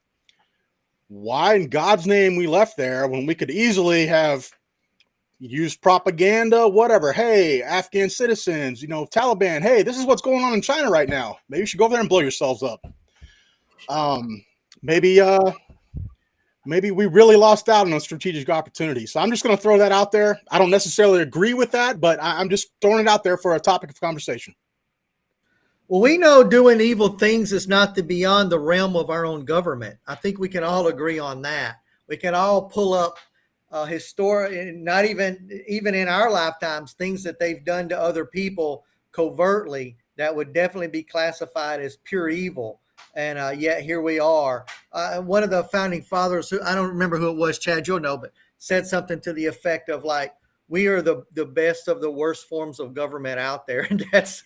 E: Why in God's name we left there when we could easily have used propaganda, whatever? Hey, Afghan citizens, you know, Taliban, hey, this is what's going on in China right now. Maybe you should go over there and blow yourselves up. Maybe we really lost out on a strategic opportunity. So I'm just going to throw that out there. I don't necessarily agree with that, but I'm just throwing it out there for a topic of conversation.
D: Well, we know doing evil things is not beyond the realm of our own government. I think we can all agree on that. We can all pull up historic, not even in our lifetimes, things that they've done to other people covertly that would definitely be classified as pure evil. And yet here we are. One of the founding fathers, who I don't remember who it was, Chad, you'll know, but said something to the effect of like, we are the best of the worst forms of government out there. And that's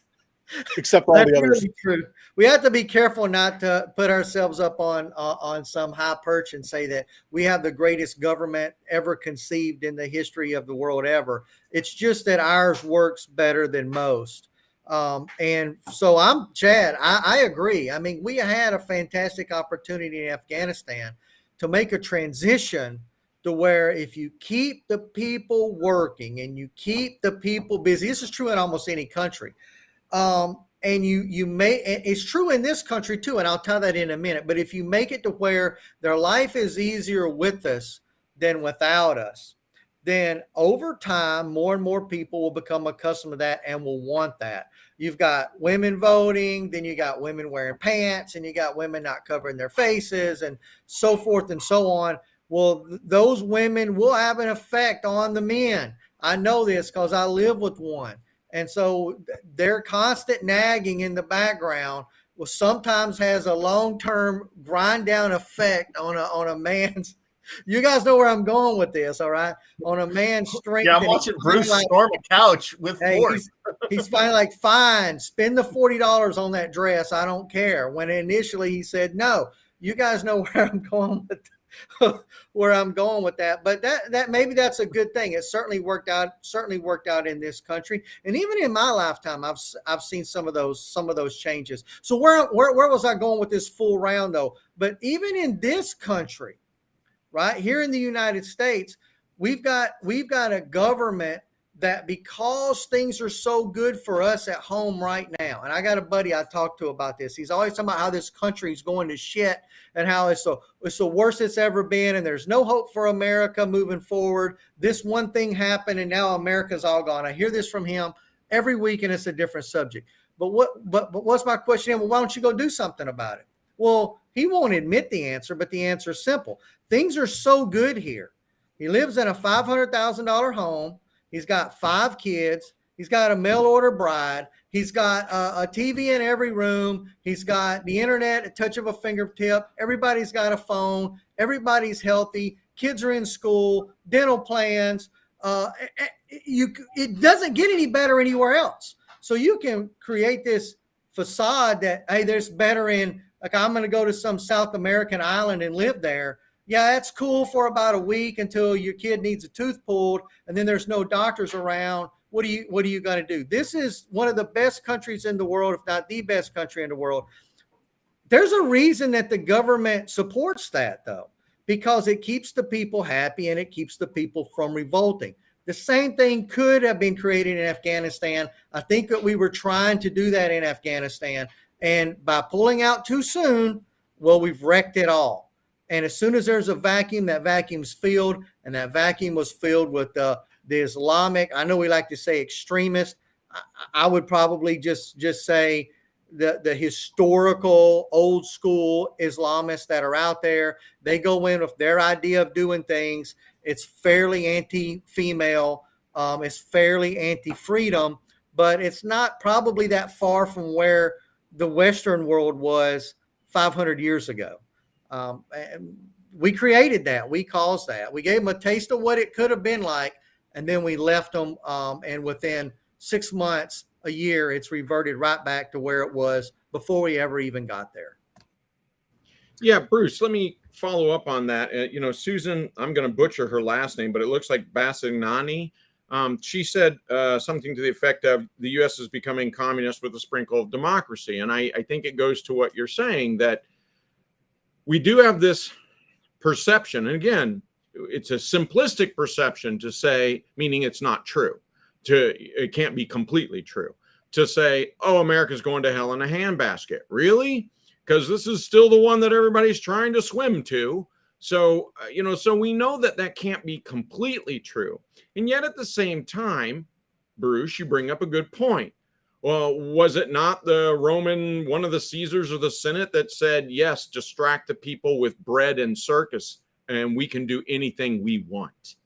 E: except all the others.
D: Really true. We have to be careful not to put ourselves up on some high perch and say that we have the greatest government ever conceived in the history of the world ever. It's just that ours works better than most. And so Chad, I agree. I mean, we had a fantastic opportunity in Afghanistan to make a transition to where if you keep the people working and you keep the people busy, this is true in almost any country. And it's true in this country too, and I'll tell that in a minute, but if you make it to where their life is easier with us than without us, then over time, more and more people will become accustomed to that and will want that. You've got women voting, then you got women wearing pants, and you got women not covering their faces, and so forth and so on. Well, those women will have an effect on the men. I know this because I live with one. And so their constant nagging in the background will sometimes has a long-term grind down effect on a man's. You guys know where I'm going with this, all right? On a man's strength.
B: Yeah, I'm watching Bruce storm a couch with force.
D: He's finally like, fine, spend the $40 on that dress. I don't care. When initially he said, no, you guys know where I'm going with that. But that maybe that's a good thing. It certainly worked out in this country. And even in my lifetime, I've seen some of those changes. So where was I going with this full round though? But even in this country, right here in the United States, we've got a government that, because things are so good for us at home right now, and I got a buddy I talked to about this. He's always talking about how this country is going to shit and how it's the worst it's ever been, and there's no hope for America moving forward. This one thing happened, and now America's all gone. I hear this from him every week, and it's a different subject. But what's my question? Well, why don't you go do something about it? Well, he won't admit the answer, but the answer is simple. Things are so good here. He lives in a $500,000 home. He's got 5 kids. He's got a mail order bride. He's got a TV in every room. He's got the internet at touch of a fingertip. Everybody's got a phone. Everybody's healthy. Kids are in school. Dental plans. It doesn't get any better anywhere else. So you can create this facade that, hey, there's better in, like, I'm going to go to some South American island and live there. Yeah, that's cool for about a week until your kid needs a tooth pulled, and then there's no doctors around. What are you going to do? This is one of the best countries in the world, if not the best country in the world. There's a reason that the government supports that, though, because it keeps the people happy and it keeps the people from revolting. The same thing could have been created in Afghanistan. I think that we were trying to do that in Afghanistan. And by pulling out too soon, well, we've wrecked it all. And as soon as there's a vacuum, that vacuum's filled, and that vacuum was filled with the Islamic, I know we like to say extremist. I would probably just say the historical old school Islamists that are out there. They go in with their idea of doing things. It's fairly anti-female. It's fairly anti-freedom, but it's not probably that far from where the Western world was 500 years ago. And we created that. We caused that. We gave them a taste of what it could have been like, and then we left them. And within 6 months, a year, it's reverted right back to where it was before we ever even got there.
C: Yeah, Bruce, let me follow up on that. Susan, I'm going to butcher her last name, but it looks like Bassignani. She said something to the effect of the U.S. is becoming communist with a sprinkle of democracy. And I think it goes to what you're saying, that we do have this perception. And again, it's a simplistic perception to say, meaning it's not true. It can't be completely true. To say, oh, America's going to hell in a handbasket. Really? Because this is still the one that everybody's trying to swim to. So, so we know that can't be completely true. And yet at the same time, Bruce, you bring up a good point. Well, was it not one of the Caesars or the Senate that said, yes, distract the people with bread and circus, and we can do anything we want?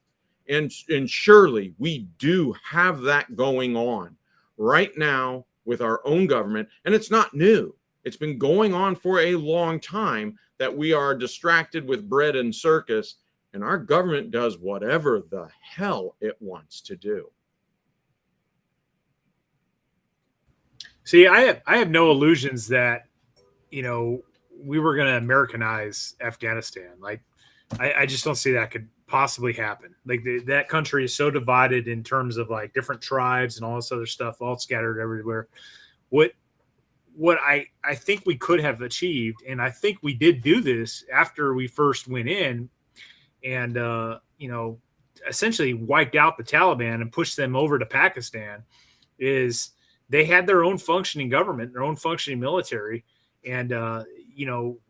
C: And surely we do have that going on right now with our own government. And it's not new. It's been going on for a long time that we are distracted with bread and circus, and our government does whatever the hell it wants to do.
A: See, I have no illusions that, we were going to Americanize Afghanistan. Like, I just don't see that could possibly happen. Like that country is so divided in terms of like different tribes and all this other stuff, all scattered everywhere. What I think we could have achieved, and I think we did do this after we first went in and, essentially wiped out the Taliban and pushed them over to Pakistan, is they had their own functioning government, their own functioning military. And,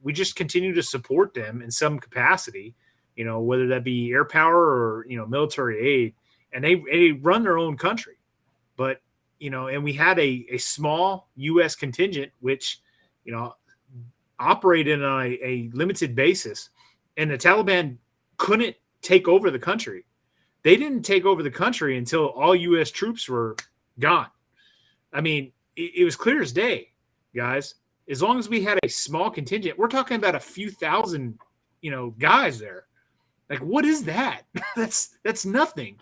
A: we just continue to support them in some capacity, whether that be air power or, military aid, and they run their own country. But, and we had a small U.S. contingent, which, operated on a limited basis, and the Taliban couldn't take over the country. They didn't take over the country until all U.S. troops were gone. I mean, it was clear as day, guys. As long as we had a small contingent, we're talking about a few thousand, guys there. Like, what is that? That's nothing.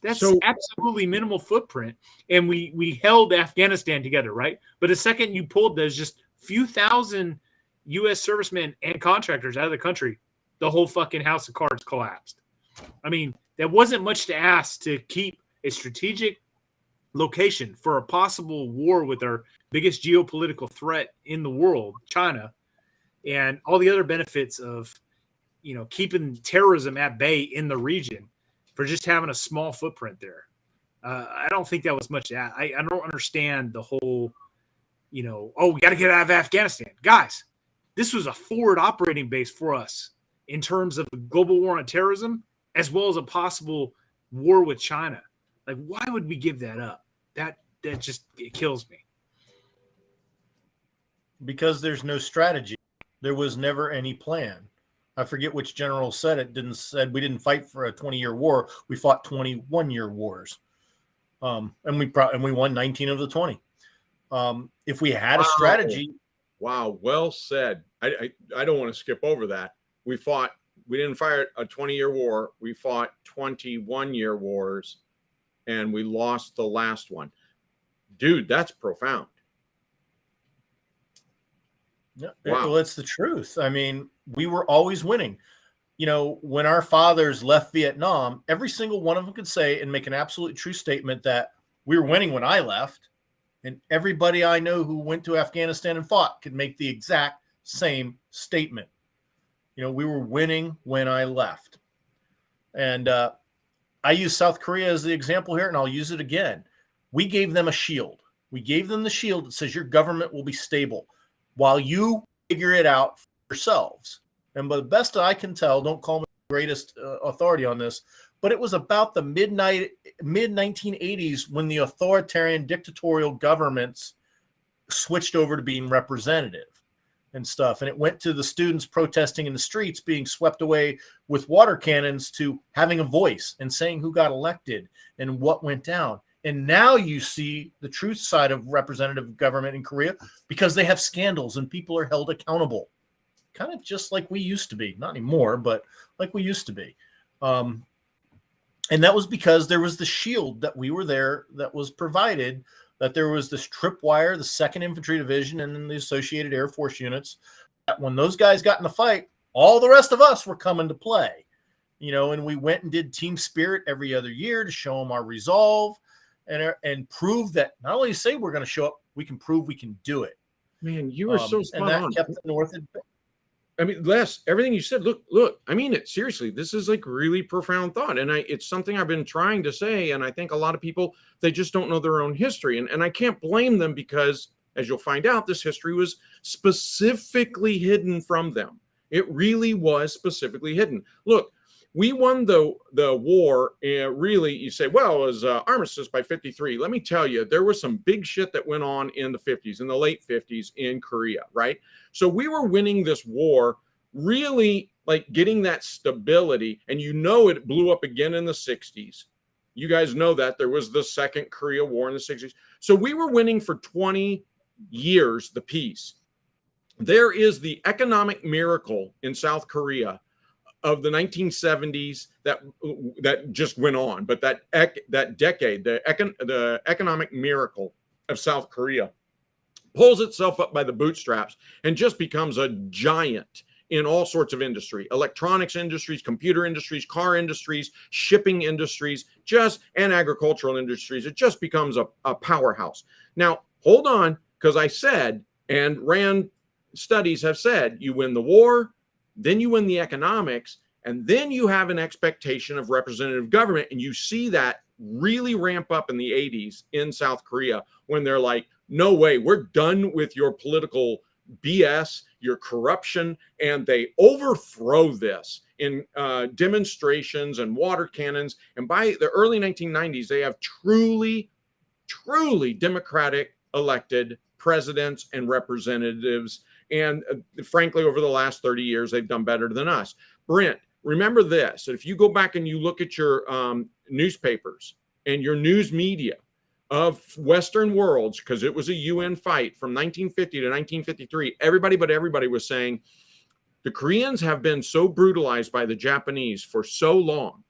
A: That's absolutely minimal footprint. And we held Afghanistan together, right? But the second you pulled those just few thousand U.S. servicemen and contractors out of the country, the whole fucking house of cards collapsed. I mean, that wasn't much to ask to keep a strategic location for a possible war with our biggest geopolitical threat in the world, China, and all the other benefits of, keeping terrorism at bay in the region for just having a small footprint there. I don't think that was much to ask. I don't understand the whole, we got to get out of Afghanistan. Guys, this was a forward operating base for us in terms of the global war on terrorism, as well as a possible war with China. Like, why would we give that up? That just, it kills me.
B: Because there's no strategy. There was never any plan. I forget which general said it. Said we didn't fight for a 20-year war. We fought 21-year wars, and we won 19 of the 20. If we had a strategy,
C: wow, well said. I don't want to skip over that. We didn't fight a 20-year war. We fought 21-year wars, and we lost the last one. Dude, that's profound.
B: Yeah,
C: wow.
B: Well, it's the truth. I mean, we were always winning. when our fathers left Vietnam, every single one of them could say and make an absolutely true statement that we were winning when I left. And everybody I know who went to Afghanistan and fought could make the exact same statement. We were winning when I left. And I use South Korea as the example here, and I'll use it again. We gave them a shield. We gave them the shield that says your government will be stable while you figure it out for yourselves. And by the best I can tell, don't call me the greatest authority on this, but it was about the mid 1980s when the authoritarian dictatorial governments switched over to being representative and stuff. And it went to the students protesting in the streets being swept away with water cannons to having a voice and saying who got elected and what went down. And now you see the truth side of representative government in Korea because they have scandals and people are held accountable. Kind of just like we used to be. Not anymore, but like we used to be. And that was because there was the shield that we were there that was provided, that there was this tripwire, the 2nd Infantry Division, and then the associated Air Force units. That when those guys got in the fight, all the rest of us were coming to play. And we went and did Team Spirit every other year to show them our resolve and prove that not only say we're going to show up, we can prove we can do it.
C: Man, you were so spot
B: and that
C: on.
B: kept the North.
C: I mean, Les, everything you said, look, I mean it seriously. This is like really profound thought. And it's something I've been trying to say. And I think a lot of people, they just don't know their own history. And I can't blame them because, as you'll find out, this history was specifically hidden from them. It really was specifically hidden. Look, we won the war. Really, you say, well, it was armistice by 53. Let me tell you, there was some big shit that went on in the 50s, in the late 50s in Korea, right? So we were winning this war, really like getting that stability. And it blew up again in the 60s. You guys know that there was the Second Korea War in the 60s. So we were winning for 20 years, the peace. There is the economic miracle in South Korea of the 1970s that just went on, but that decade, the economic miracle of South Korea pulls itself up by the bootstraps and just becomes a giant in all sorts of industry, electronics industries, computer industries, car industries, shipping industries, and agricultural industries. It just becomes a powerhouse. Now, hold on, because I said, and RAND studies have said, you win the war, then you win the economics, and then you have an expectation of representative government. And you see that really ramp up in the 80s in South Korea when they're like, no way, we're done with your political BS, your corruption. And they overthrow this in demonstrations and water cannons. And by the early 1990s, they have truly democratic elected presidents and representatives. And frankly, over the last 30 years, they've done better than us. Brent, remember this. If you go back and you look at your newspapers and your news media of Western worlds, because it was a UN fight from 1950 to 1953, everybody was saying the Koreans have been so brutalized by the Japanese for so long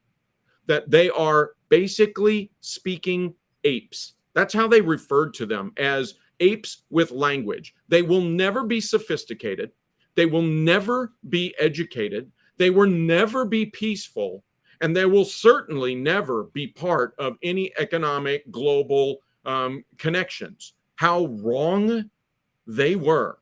C: that they are basically speaking apes. That's how they referred to them, as apes with language. They will never be sophisticated. They will never be educated. They will never be peaceful. And they will certainly never be part of any economic global connections. How wrong they were.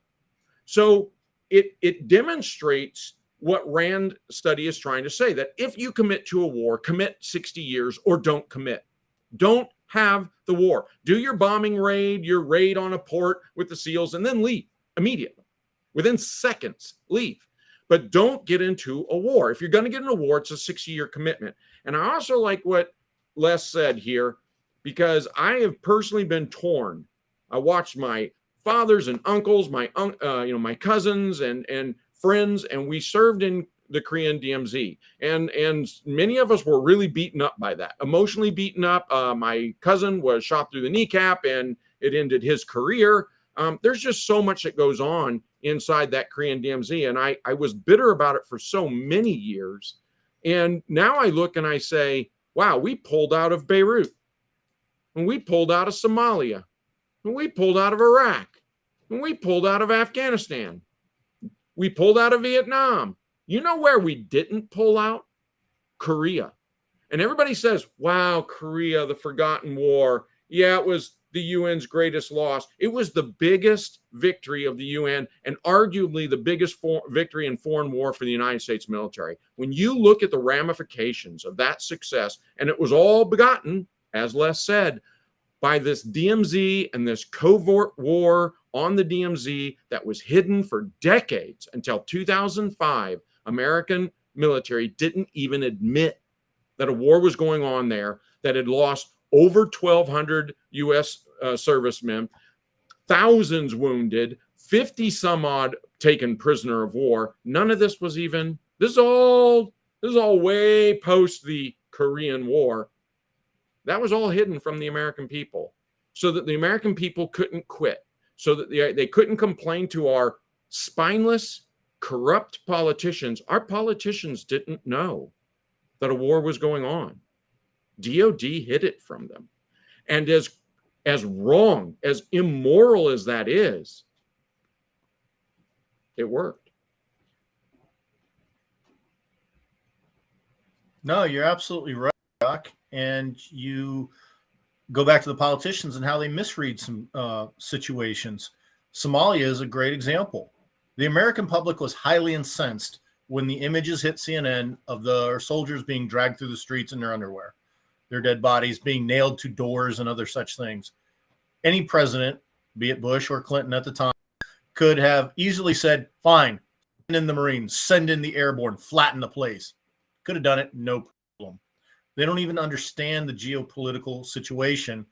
C: So it demonstrates what RAND study is trying to say, that if you commit to a war, commit 60 years or don't commit. Don't have the war. Do your bombing raid, your raid on a port with the SEALs, and then leave immediately. Within seconds, leave. But don't get into a war. If you're going to get in a war, it's a 60-year commitment. And I also like what Les said here, because I have personally been torn. I watched my fathers and uncles, my cousins and friends, and we served in the Korean DMZ. And many of us were really beaten up by that, emotionally beaten up. My cousin was shot through the kneecap and it ended his career. There's just so much that goes on inside that Korean DMZ. And I was bitter about it for so many years. And now I look and I say, wow, we pulled out of Beirut, and we pulled out of Somalia, and we pulled out of Iraq, and we pulled out of Afghanistan. We pulled out of Vietnam. You know where we didn't pull out? Korea. And everybody says, wow, Korea, the forgotten war. Yeah, it was the UN's greatest loss. It was the biggest victory of the UN and arguably the biggest victory in foreign war for the United States military. When you look at the ramifications of that success, and it was all begotten, as Les said, by this DMZ and this covert war on the DMZ that was hidden for decades until 2005, American military didn't even admit that a war was going on there, that had lost over 1,200 U.S. Servicemen, thousands wounded, 50 some odd taken prisoner of war. None of this was even, this is all way post the Korean War. That was all hidden from the American people so that the American people couldn't quit, so that they couldn't complain to our spineless, corrupt politicians. Our politicians didn't know that a war was going on. DOD hid it from them. And as wrong, as immoral as that is, it worked.
B: No, you're absolutely right, Doc. And you go back to the politicians and how they misread some situations. Somalia is a great example. The American public was highly incensed when the images hit CNN of our soldiers being dragged through the streets in their underwear, their dead bodies being nailed to doors and other such things. Any president, be it Bush or Clinton at the time, could have easily said, fine, send in the Marines, send in the airborne, flatten the place. Could have done it, no problem. They don't even understand the geopolitical situation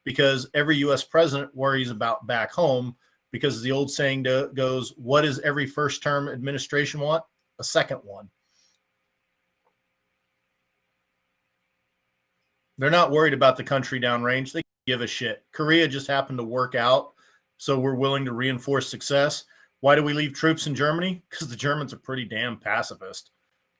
B: because every U.S. president worries about back home because the old saying goes, what does every first-term administration want? A second one. They're not worried about the country downrange. They give a shit. Korea just happened to work out, so we're willing to reinforce success. Why do we leave troops in Germany? Because the Germans are pretty damn pacifist.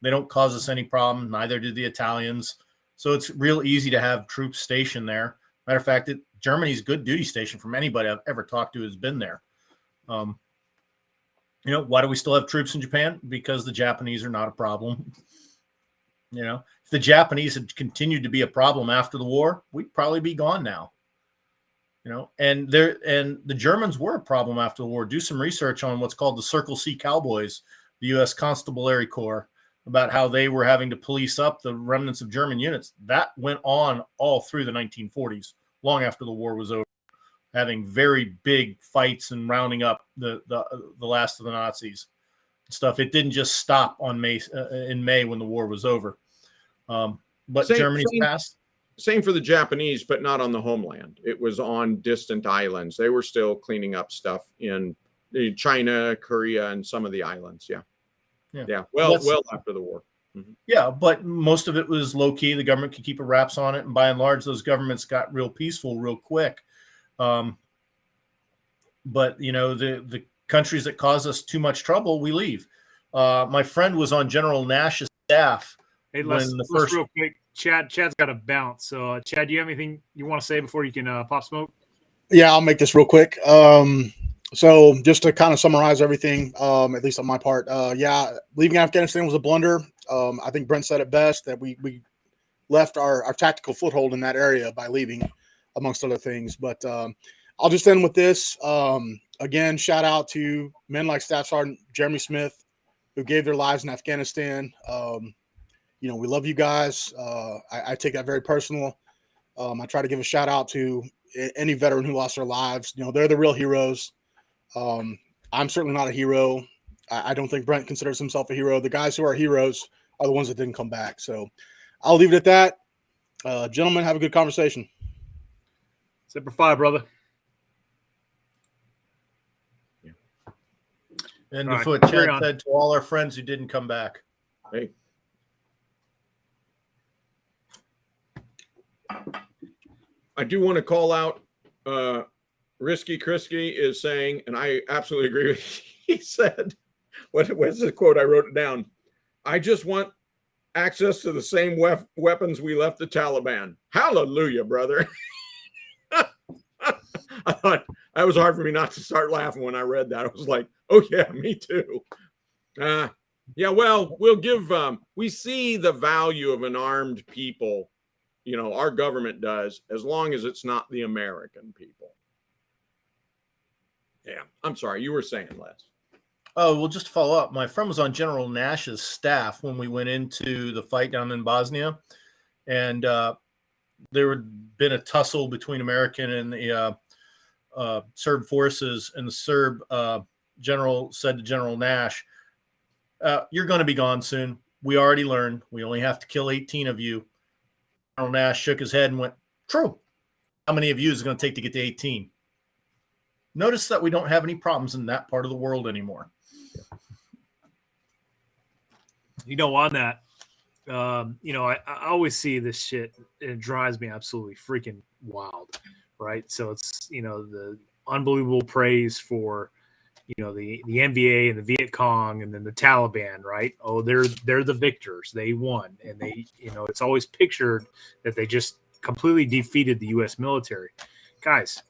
B: They don't cause us any problem. Neither do the Italians. So it's real easy to have troops stationed there. Matter of fact, Germany's good duty station from anybody I've ever talked to who's been there. Why do we still have troops in Japan? Because the Japanese are not a problem. If the Japanese had continued to be a problem after the war, we'd probably be gone now. And the Germans were a problem after the war. Do some research on what's called the Circle C Cowboys, the U.S. Constabulary Corps, about how they were having to police up the remnants of German units. That went on all through the 1940s, long after the war was over, having very big fights and rounding up the last of the Nazis and stuff. It didn't just stop on in May when the war was over. But Germany's past.
C: Same for the Japanese, but not on the homeland. It was on distant islands. They were still cleaning up stuff in China, Korea, and some of the islands. Yeah. Well after the war. Mm-hmm.
B: Yeah, but most of it was low key. The government could keep a wraps on it, and by and large, those governments got real peaceful real quick. But the countries that cause us too much trouble, we leave. My friend was on General Nash's staff.
A: Hey, let's real quick. Chad's got to bounce. So, Chad, do you have anything you want to say before you can pop smoke?
E: Yeah, I'll make this real quick. So just to kind of summarize everything, at least on my part, leaving Afghanistan was a blunder. I think Brent said it best, that we left our tactical foothold in that area by leaving, amongst other things. But I'll just end with this. Again, shout out to men like Staff Sergeant Jeremy Smith, who gave their lives in Afghanistan. We love you guys. I take that very personal. I try to give a shout out to any veteran who lost their lives. They're the real heroes. I'm certainly not a hero. I don't think Brent considers himself a hero. The guys who are heroes are the ones that didn't come back. So I'll leave it at that. Gentlemen, have a good conversation.
A: Semper Fi, brother.
B: Yeah. And before Chad said to all our friends who didn't come back.
C: Hey. I do want to call out Risky Krisky is saying, and I absolutely agree with you. He said, what's the quote? I wrote it down. I just want access to the same weapons we left the Taliban. Hallelujah, brother. I thought that was hard for me not to start laughing when I read that. I was like, oh yeah, me too. Yeah, well, we'll give we see the value of an armed people, our government does, as long as it's not the American people. Yeah, I'm sorry, you were saying, Les.
B: Oh, well, just to follow up, my friend was on General Nash's staff when we went into the fight down in Bosnia, and there had been a tussle between American and the Serb forces, and the Serb general said to General Nash, "You're going to be gone soon. We already learned. We only have to kill 18 of you." General Nash shook his head and went, "True. How many of you is it going to take to get to 18? Notice that we don't have any problems in that part of the world anymore.
A: On that, I always see this shit. It drives me absolutely freaking wild, right? So it's, the unbelievable praise for, the NBA and the Viet Cong and then the Taliban, right? Oh, they're the victors. They won. And they, it's always pictured that they just completely defeated the U.S. military. Guys,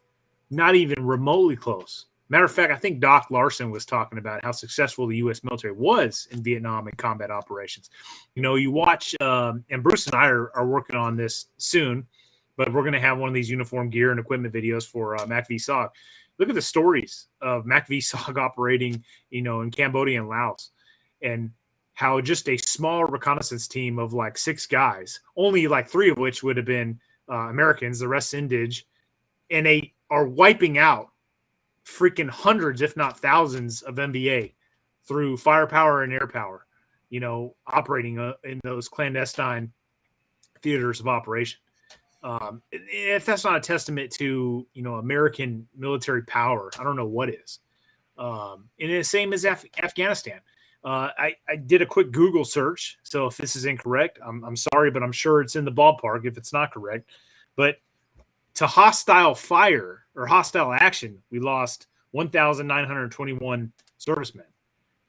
A: not even remotely close. Matter of fact, I think Doc Larson was talking about how successful the U.S. military was in Vietnam and combat operations. You watch, and Bruce and I are working on this soon, but we're going to have one of these uniform gear and equipment videos for MACV-SOG. Look at the stories of MACV-SOG operating, in Cambodia and Laos, and how just a small reconnaissance team of like 6 guys, only like 3 of which would have been Americans, the rest Indige, and they are wiping out freaking hundreds, if not thousands, of MBA through firepower and air power, operating in those clandestine theaters of operation. If that's not a testament to, American military power, I don't know what is. And the same as Afghanistan. I did a quick Google search. So if this is incorrect, I'm sorry, but I'm sure it's in the ballpark if it's not correct. But to hostile fire or hostile action, we lost 1,921 servicemen.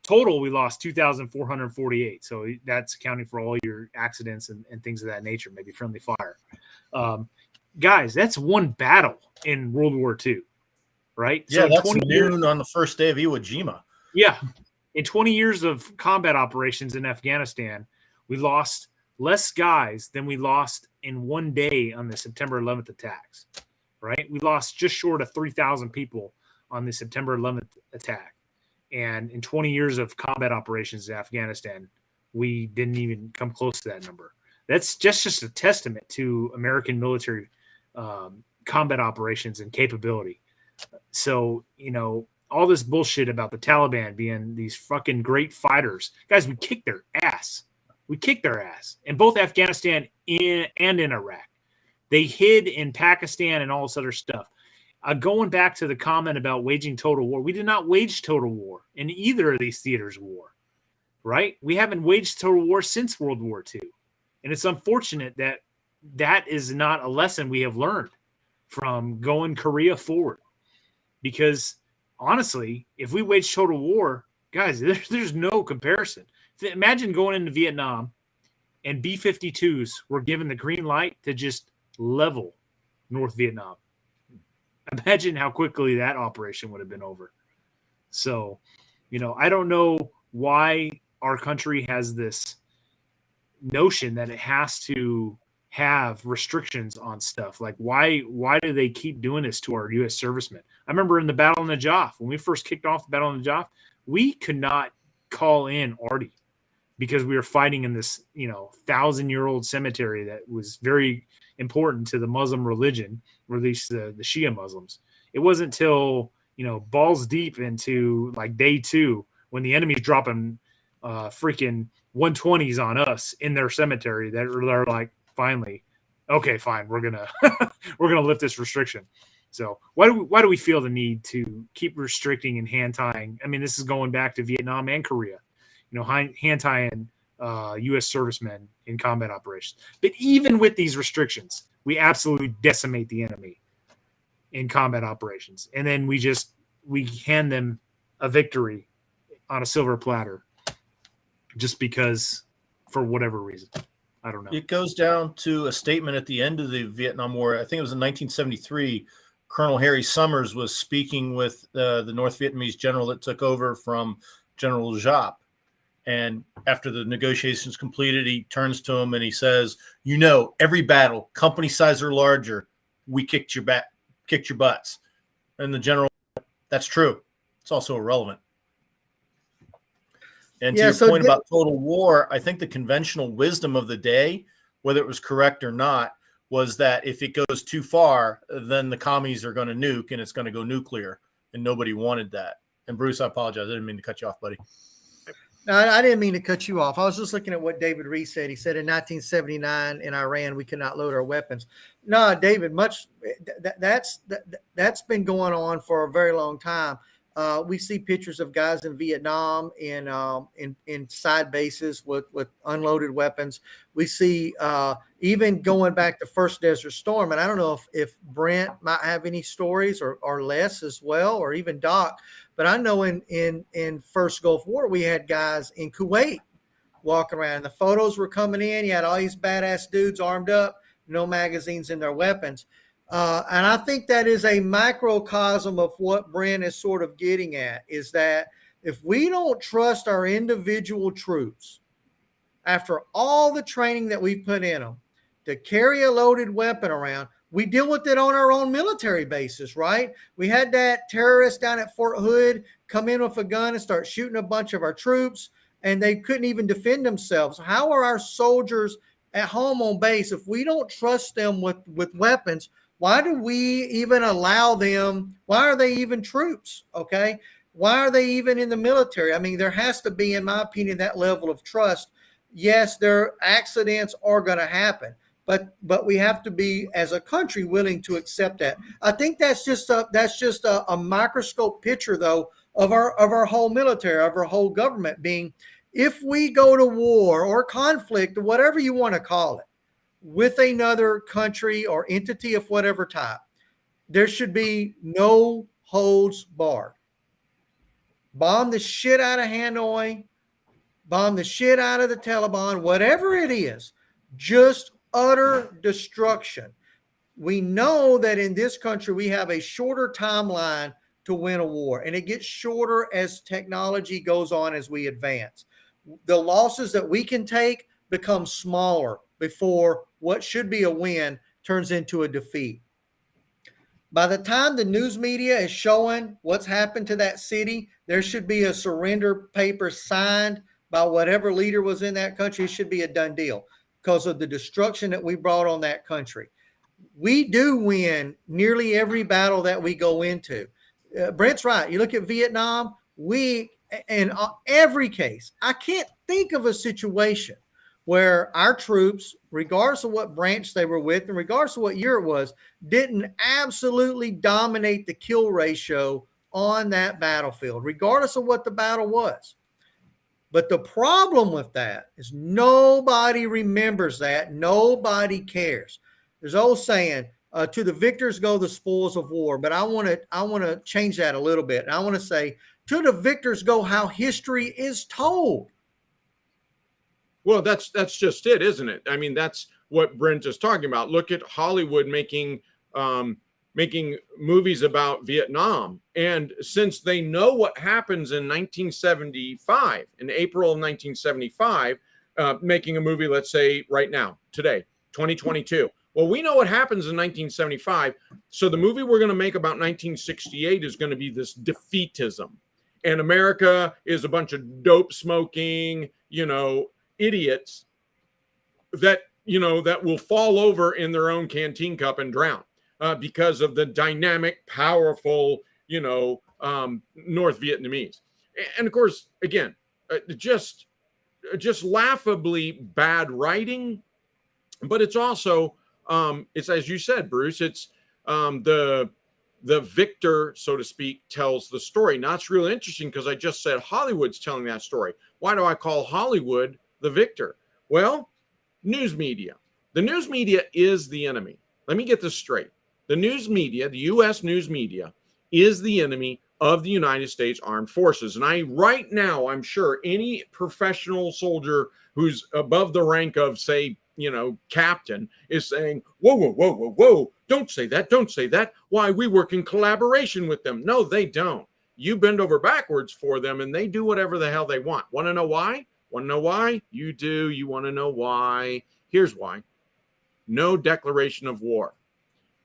A: Total, we lost 2,448. So that's accounting for all your accidents and things of that nature, maybe friendly fire. Guys, that's one battle in World War II, right?
B: Yeah,
A: so
B: that's noon on the first day of Iwo Jima.
A: Yeah. In 20 years of combat operations in Afghanistan, we lost less guys than we lost in one day on the September 11th attacks, right? We lost just short of 3,000 people on the September 11th attack. And in 20 years of combat operations in Afghanistan, we didn't even come close to that number. That's just a testament to American military combat operations and capability. So, all this bullshit about the Taliban being these fucking great fighters. Guys, we kicked their ass. In both Afghanistan and in Iraq. They hid in Pakistan and all this other stuff. Going back to the comment about waging total war, we did not wage total war in either of these theaters of war, right? We haven't waged total war since World War II. And it's unfortunate that that is not a lesson we have learned from going Korea forward. Because honestly, if we wage total war, guys, there's no comparison. Imagine going into Vietnam and B-52s were given the green light to just level North Vietnam. Imagine how quickly that operation would have been over. So, I don't know why our country has this notion that it has to have restrictions on stuff. Like, why do they keep doing this to our U.S. servicemen? I remember in the Battle of Najaf, when we first kicked off the Battle of Najaf, we could not call in Arty because we were fighting in this, 1,000-year-old cemetery that was very important to the Muslim religion, or at least the Shia Muslims. It wasn't until, balls deep into like day 2 when the enemy's dropping freaking 120s on us in their cemetery that they're like, finally, okay, fine, we're gonna lift this restriction. So why do we feel the need to keep restricting and hand tying? I mean, this is going back to Vietnam and Korea, hand tying U.S. servicemen in combat operations. But even with these restrictions, we absolutely decimate the enemy in combat operations, and then we hand them a victory on a silver platter, just because, for whatever reason. I don't know.
B: It goes down to a statement at the end of the Vietnam War. I think it was in 1973. Colonel Harry Summers was speaking with the North Vietnamese general that took over from General Giap. And after the negotiations completed, he turns to him and he says, every battle, company size or larger, we kicked your butts. And the general, that's true. It's also irrelevant. And to your point about total war, I think the conventional wisdom of the day, whether it was correct or not, was that if it goes too far, then the commies are going to nuke and it's going to go nuclear. And nobody wanted that. And Bruce, I apologize. I didn't mean to cut you off, buddy.
D: No, I didn't mean to cut you off. I was just looking at what David Rees said. He said in 1979 in Iran, we could not load our weapons. No, David, that's been going on for a very long time. We see pictures of guys in Vietnam in side bases with unloaded weapons. We see even going back to first Desert Storm, and I don't know if Brent might have any stories or Les as well, or even Doc. But I know in first Gulf War, we had guys in Kuwait walking around. The photos were coming in. You had all these badass dudes armed up, no magazines in their weapons. And I think that is a microcosm of what Brent is sort of getting at, is that if we don't trust our individual troops, after all the training that we've put in them, to carry a loaded weapon around, we deal with it on our own military basis, right? We had that terrorist down at Fort Hood come in with a gun and start shooting a bunch of our troops, and they couldn't even defend themselves. How are our soldiers at home on base if we don't trust them with weapons? Why do we even allow them? Why are they even troops? Okay. Why are they even in the military? I mean, there has to be, in my opinion, that level of trust. Yes, their accidents are going to happen, but we have to be, as a country, willing to accept that. I think that's just a microscope picture, though, of our whole military, of our whole government being, if we go to war or conflict or whatever you want to call it, with another country or entity of whatever type, there should be no holds barred. Bomb the shit out of Hanoi, bomb the shit out of the Taliban, whatever it is, just utter destruction. We know that in this country, we have a shorter timeline to win a war, and it gets shorter as technology goes on, as we advance. The losses that we can take become smaller before what should be a win turns into a defeat. By the time the news media is showing what's happened to that city, there should be a surrender paper signed by whatever leader was in that country. It should be a done deal because of the destruction that we brought on that country. We do win nearly every battle that we go into. Brent's right. You look at Vietnam, in every case, I can't think of a situation where our troops, regardless of what branch they were with and regardless of what year it was, didn't absolutely dominate the kill ratio on that battlefield, regardless of what the battle was. But the problem with that is nobody remembers that. Nobody cares. There's an old saying, to the victors go the spoils of war. But I want to change that a little bit. And I want to say, to the victors go how history is told.
C: Well, that's just it, isn't it? I mean, that's what Brent is talking about. Look at Hollywood making movies about Vietnam. And since they know what happens in 1975, in April of 1975, making a movie, let's say right now, today, 2022. Well, we know what happens in 1975. So the movie we're going to make about 1968 is going to be this defeatism. And America is a bunch of dope smoking, idiots that will fall over in their own canteen cup and drown because of the dynamic, powerful, North Vietnamese. And of course, again, just laughably bad writing, but it's also it's, as you said, Bruce, it's the victor, so to speak, tells the story. Now, it's really interesting because I just said Hollywood's telling that story. Why do I call Hollywood the victor? Well, news media. The news media is the enemy. Let me get this straight. The news media, the U.S. news media, is the enemy of the United States Armed Forces. And right now, I'm sure any professional soldier who's above the rank of, say, captain is saying, whoa, don't say that. Why? We work in collaboration with them. No, they don't. You bend over backwards for them and they do whatever the hell they want. Want to know why? Want to know why? You do. You want to know why? Here's why. No declaration of war.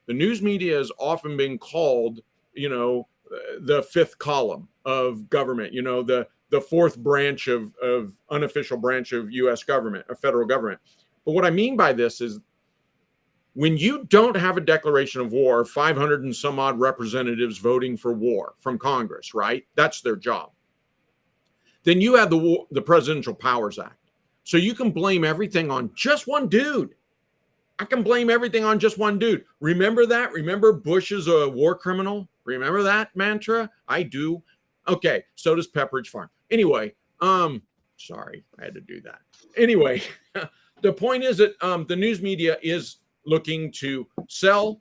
C: The news media has often been called, the fifth column of government, the fourth branch of unofficial branch of U.S. government, of federal government. But what I mean by this is when you don't have a declaration of war, 500 and some odd representatives voting for war from Congress, right? That's their job. Then you have the Presidential Powers Act. So you can blame everything on just one dude. I can blame everything on just one dude. Remember that? Remember Bush is a war criminal? Remember that mantra? I do. Okay, so does Pepperidge Farm. Anyway, sorry, I had to do that. Anyway, the point is that the news media is looking to sell.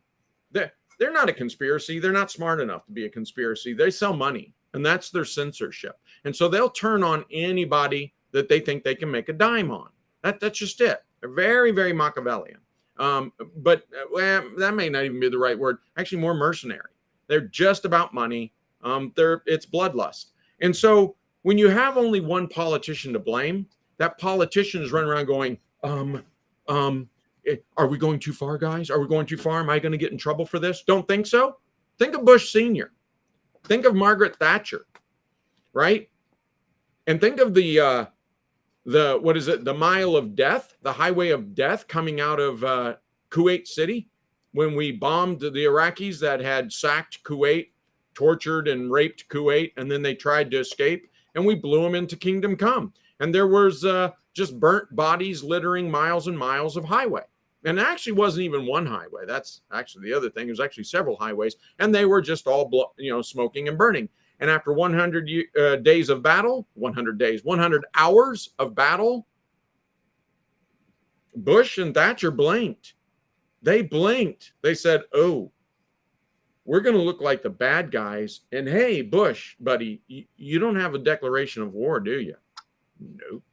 C: They're not a conspiracy. They're not smart enough to be a conspiracy. They sell money, and that's their censorship. And so they'll turn on anybody that they think they can make a dime on. That's just it. They're very, very Machiavellian. But that may not even be the right word. Actually, more mercenary. They're just about money. It's bloodlust. And so when you have only one politician to blame, that politician is running around going, are we going too far, guys? Are we going too far? Am I going to get in trouble for this? Don't think so. Think of Bush Sr. Think of Margaret Thatcher, right? And think of the mile of death, the highway of death coming out of Kuwait City when we bombed the Iraqis that had sacked Kuwait, tortured and raped Kuwait, and then they tried to escape, and we blew them into Kingdom Come. And there was just burnt bodies littering miles and miles of highway. And it actually wasn't even one highway. That's actually the other thing. It was actually several highways, and they were just all smoking and burning. And after 100 days of battle, 100 hours of battle, Bush and Thatcher blinked. They blinked. They said, oh, we're going to look like the bad guys. And hey, Bush, buddy, you don't have a declaration of war, do you? Nope.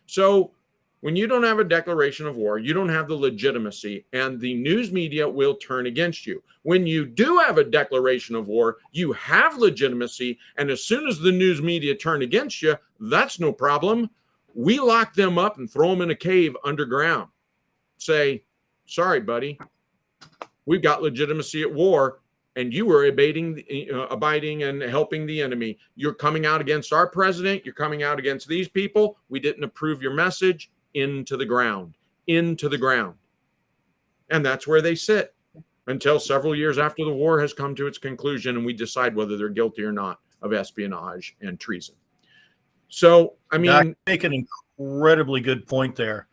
C: So when you don't have a declaration of war, you don't have the legitimacy, and the news media will turn against you. When you do have a declaration of war, you have legitimacy, and as soon as the news media turn against you, that's no problem. We lock them up and throw them in a cave underground. Say, sorry, buddy, we've got legitimacy at war, and you were abiding and helping the enemy. You're coming out against our president. You're coming out against these people. We didn't approve your message. Into the ground. And that's where they sit until several years after the war has come to its conclusion and we decide whether they're guilty or not of espionage and treason. So, I mean,
B: I make an incredibly good point there,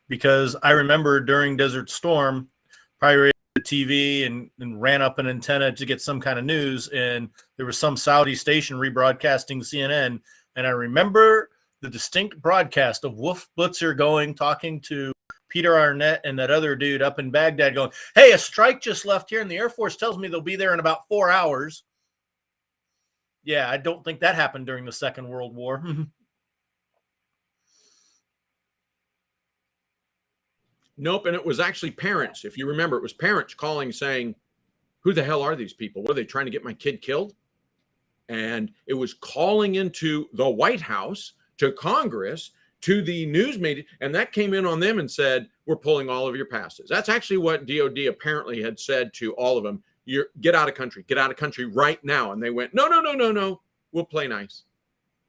B: because I remember during Desert Storm, probably the TV and ran up an antenna to get some kind of news, and there was some Saudi station rebroadcasting CNN, and I remember the distinct broadcast of Wolf Blitzer talking to Peter Arnett and that other dude up in Baghdad going, hey, a strike just left here and the Air Force tells me they'll be there in about 4 hours. Yeah, I don't think that happened during the Second World War.
C: Nope. And it was actually parents. If you remember, it was parents calling saying, who the hell are these people? What are they trying to get my kid killed? And it was calling into the White House, to Congress, to the news media, and that came in on them and said, we're pulling all of your passes. That's actually what DOD apparently had said to all of them. Get out of country right now. And they went, no. We'll play nice.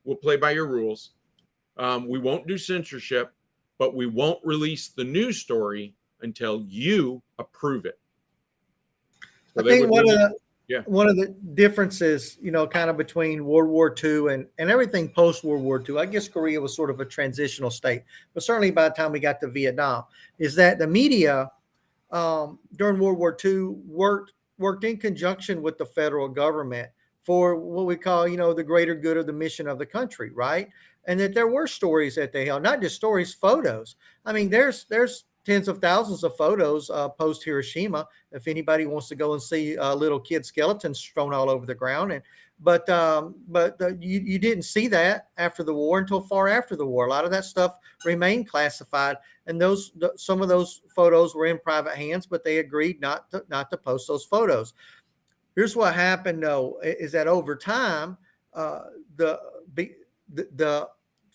C: We'll play by your rules. We won't do censorship, but we won't release the news story until you approve it. So
D: I think one of the differences, kind of between World War II and everything post World War II, I guess Korea was sort of a transitional state, but certainly by the time we got to Vietnam, is that the media during World War II worked in conjunction with the federal government for what we call, the greater good of the mission of the country, right? And that there were stories that they held, not just stories, photos. I mean, there's tens of thousands of photos post Hiroshima. If anybody wants to go and see little kid skeletons strewn all over the ground, but you didn't see that after the war until far after the war. A lot of that stuff remained classified, and some of those photos were in private hands, but they agreed not to post those photos. Here's what happened, though, is that over time, the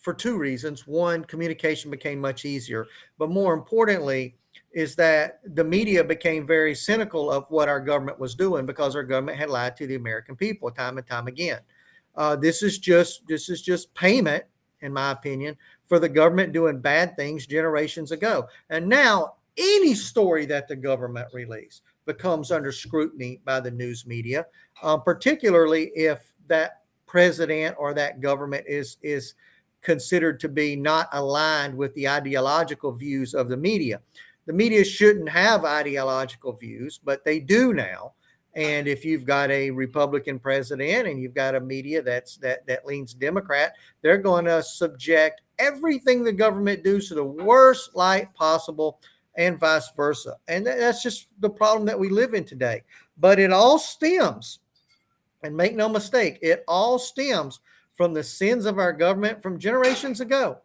D: for two reasons. One, communication became much easier, but more importantly is that the media became very cynical of what our government was doing because our government had lied to the American people time and time again. This is just payment, in my opinion, for the government doing bad things generations ago. And now any story that the government released becomes under scrutiny by the news media, particularly if that president or that government is considered to be not aligned with the ideological views of the media. The media shouldn't have ideological views, but they do now. And if you've got a Republican president and you've got a media that leans Democrat, they're going to subject everything the government does to the worst light possible, and vice versa. And that's just the problem that we live in today. But it all stems, and make no mistake, it all stems from the sins of our government from generations ago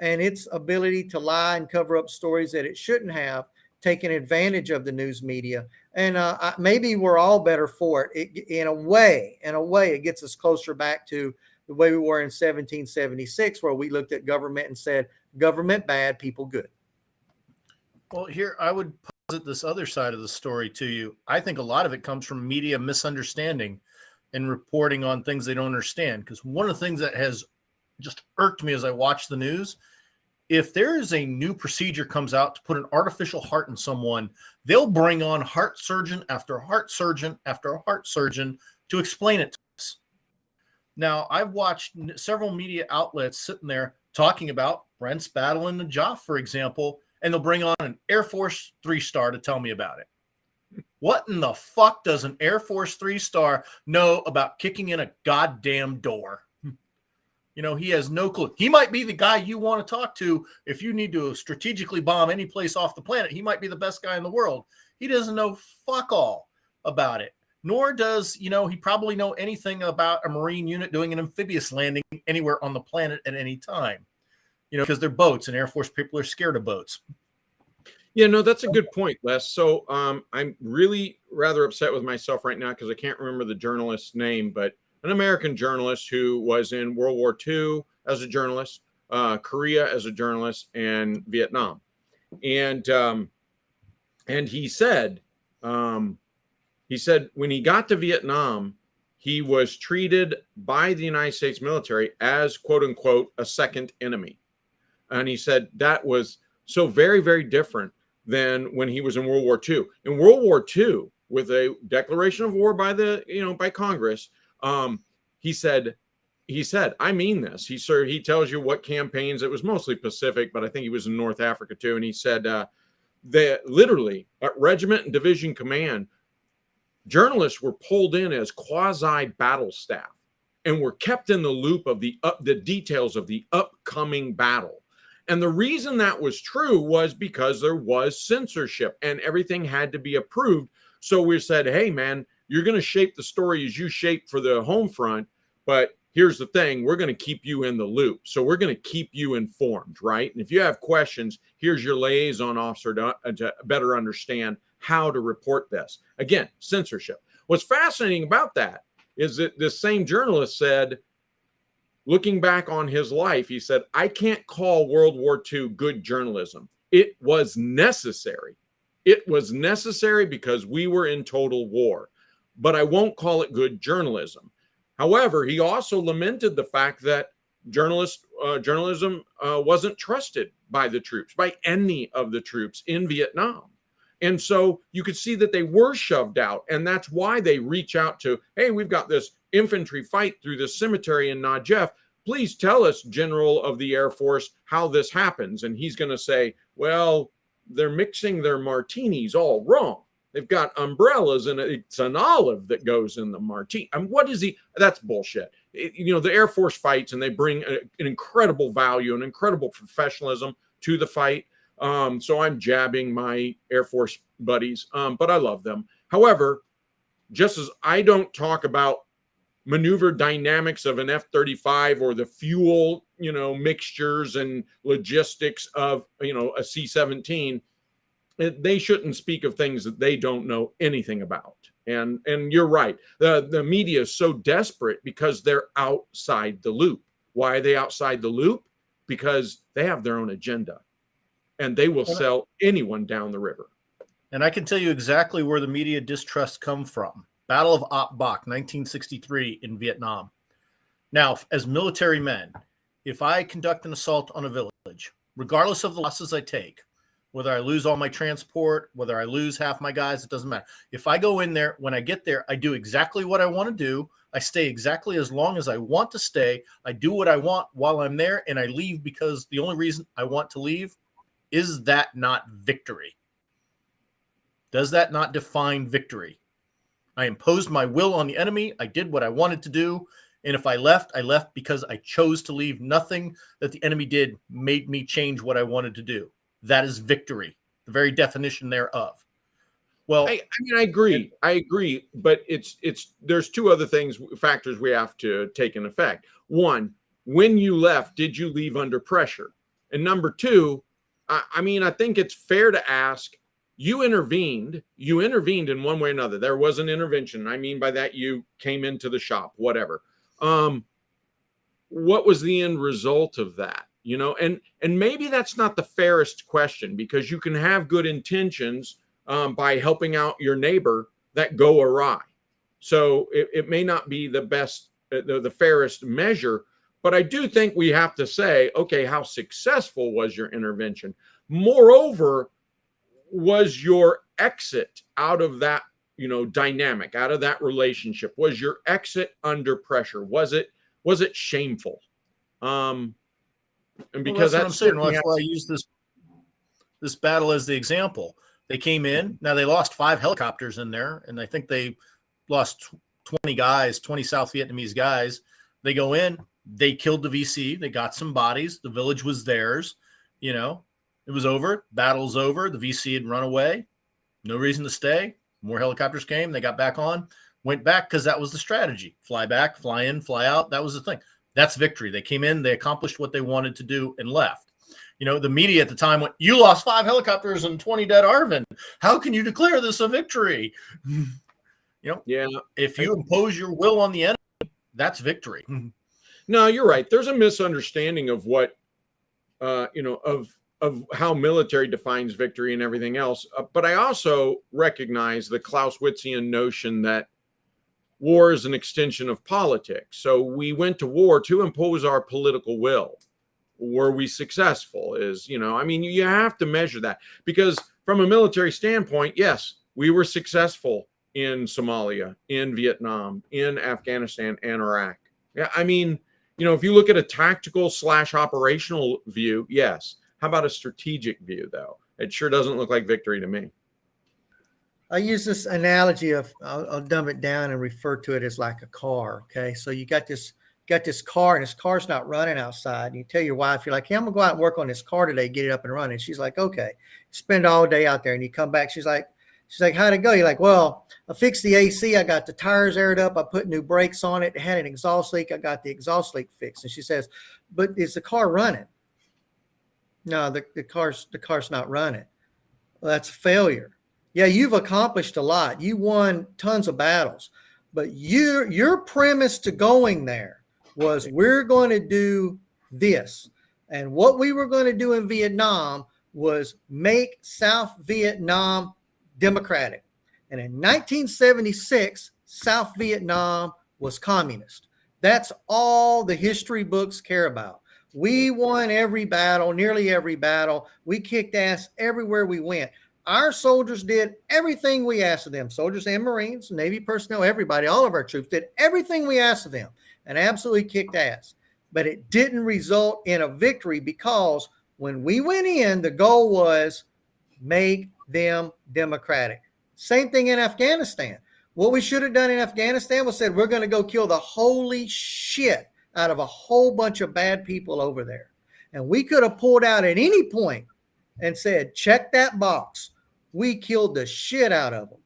D: and its ability to lie and cover up stories that it shouldn't have, taking advantage of the news media. And maybe we're all better for it. In a way, it gets us closer back to the way we were in 1776, where we looked at government and said, government bad, people good.
B: Well, here I would posit this other side of the story to you. I think a lot of it comes from media misunderstanding and reporting on things they don't understand. Because one of the things that has just irked me as I watch the news, if there is a new procedure comes out to put an artificial heart in someone, they'll bring on heart surgeon after heart surgeon after heart surgeon to explain it to us. Now, I've watched several media outlets sitting there talking about Brent's battle in Najaf, for example, and they'll bring on an Air Force 3-star to tell me about it. What in the fuck does an Air Force 3-star know about kicking in a goddamn door? You know, he has no clue. He might be the guy you want to talk to if you need to strategically bomb any place off the planet. He might be the best guy in the world. He doesn't know fuck all about it. Nor does, he probably know anything about a Marine unit doing an amphibious landing anywhere on the planet at any time. Because they're boats and Air Force people are scared of boats.
C: Yeah, no, that's a good point, Les. So I'm really rather upset with myself right now because I can't remember the journalist's name, but an American journalist who was in World War II as a journalist, Korea as a journalist, and Vietnam. And he said when he got to Vietnam, he was treated by the United States military as, quote unquote, a second enemy. And he said that was so very, very different than when he was in World War II. In World War II, with a declaration of war by by Congress, he said, I mean this. He tells you what campaigns. It was mostly Pacific, but I think he was in North Africa too. And he said that literally at regiment and division command, journalists were pulled in as quasi battle staff and were kept in the loop of the details of the upcoming battle. And the reason that was true was because there was censorship and everything had to be approved. So we said, hey, man, you're going to shape the story as you shape for the home front. But here's the thing. We're going to keep you in the loop. So we're going to keep you informed, right? And if you have questions, here's your liaison officer to better understand how to report this. Again, censorship. What's fascinating about that is that this same journalist said, looking back on his life, he said, I can't call World War II good journalism. It was necessary. It was necessary because we were in total war, but I won't call it good journalism. However, he also lamented the fact that journalism wasn't trusted by the troops, by any of the troops in Vietnam. And so you could see that they were shoved out. And that's why they reach out to, hey, we've got this infantry fight through this cemetery in Najaf. Please tell us, General of the Air Force, how this happens. And he's going to say, well, they're mixing their martinis all wrong. They've got umbrellas and it's an olive that goes in the martini. And what is he? That's bullshit. The Air Force fights and they bring an incredible value, an incredible professionalism to the fight. So I'm jabbing my Air Force buddies, but I love them. However, just as I don't talk about maneuver dynamics of an F-35 or the fuel, mixtures and logistics of, a C-17, they shouldn't speak of things that they don't know anything about. And you're right. The media is so desperate because they're outside the loop. Why are they outside the loop? because they have their own agenda and they will sell anyone down the river.
B: And I can tell you exactly where the media distrust come from. Battle of Ap Bok, 1963 in Vietnam. Now, as military men, if I conduct an assault on a village, regardless of the losses I take, whether I lose all my transport, whether I lose half my guys, it doesn't matter. If I go in there, when I get there, I do exactly what I want to do. I stay exactly as long as I want to stay. I do what I want while I'm there, and I leave because the only reason I want to leave. Is that not victory? Does that not define victory? I imposed my will on the enemy. I did what I wanted to do. And if I left because I chose to leave. Nothing that the enemy did made me change what I wanted to do. That is victory, the very definition thereof. Well,
C: I mean, I agree, but there's two other factors we have to take in effect. One, when you left, did you leave under pressure? And number two, I mean, I think it's fair to ask, you intervened in one way or another. There was an intervention. I mean by that, you came into the shop, whatever. What was the end result of that? You know, and maybe that's not the fairest question, because you can have good intentions by helping out your neighbor that go awry. So it may not be the best, the fairest measure, but I do think we have to say, okay, how successful was your intervention? Moreover, was your exit out of that, dynamic, out of that relationship, was your exit under pressure? Was it shameful? And because
B: that's what I'm saying. That's why I use this battle as the example. They came in. Now they lost 5 helicopters in there, and I think they lost 20 guys, 20 South Vietnamese guys. They go in, they killed the VC, they got some bodies, the village was theirs, it was over, battle's over, the VC had run away, no reason to stay. More helicopters came, they got back on, went back because that was the strategy. Fly back, fly in, fly out, that was the thing. That's victory. They came in, they accomplished what they wanted to do and left. The media at the time went, you lost 5 helicopters and 20 dead ARVN. How can you declare this a victory?
C: Yeah.
B: If you impose your will on the enemy, that's victory.
C: No, you're right. There's a misunderstanding of what, of how military defines victory and everything else. But I also recognize the Clausewitzian notion that war is an extension of politics. So we went to war to impose our political will. Were we successful? You have to measure that, because from a military standpoint, yes, we were successful in Somalia, in Vietnam, in Afghanistan, and Iraq. Yeah, if you look at a tactical / operational view, yes. How about a strategic view, though? It sure doesn't look like victory to me.
D: I use this analogy of, I'll dumb it down and refer to it as like a car. Okay. So you got this car, and this car's not running outside. And you tell your wife, you're like, hey, I'm gonna go out and work on this car today, get it up and running. She's like, okay. Spend all day out there, and you come back. She's like, how'd it go? You're like, well, I fixed the AC. I got the tires aired up. I put new brakes on it. It had an exhaust leak. I got the exhaust leak fixed. And she says, but is the car running? No, the car's not running. Well, that's failure. Yeah, you've accomplished a lot. You won tons of battles, but your premise to going there was, we're going to do this. And what we were going to do in Vietnam was make South Vietnam democratic. And in 1976, South Vietnam was communist. That's all the history books care about. We won every battle, nearly every battle. We kicked ass everywhere we went. Our soldiers did everything we asked of them. Soldiers and Marines, Navy personnel, everybody, all of our troops did everything we asked of them and absolutely kicked ass. But it didn't result in a victory, because when we went in, the goal was make them democratic. Same thing in Afghanistan. What we should have done in Afghanistan was said, we're going to go kill the holy shit out of a whole bunch of bad people over there. And we could have pulled out at any point and said, check that box. We killed the shit out of them.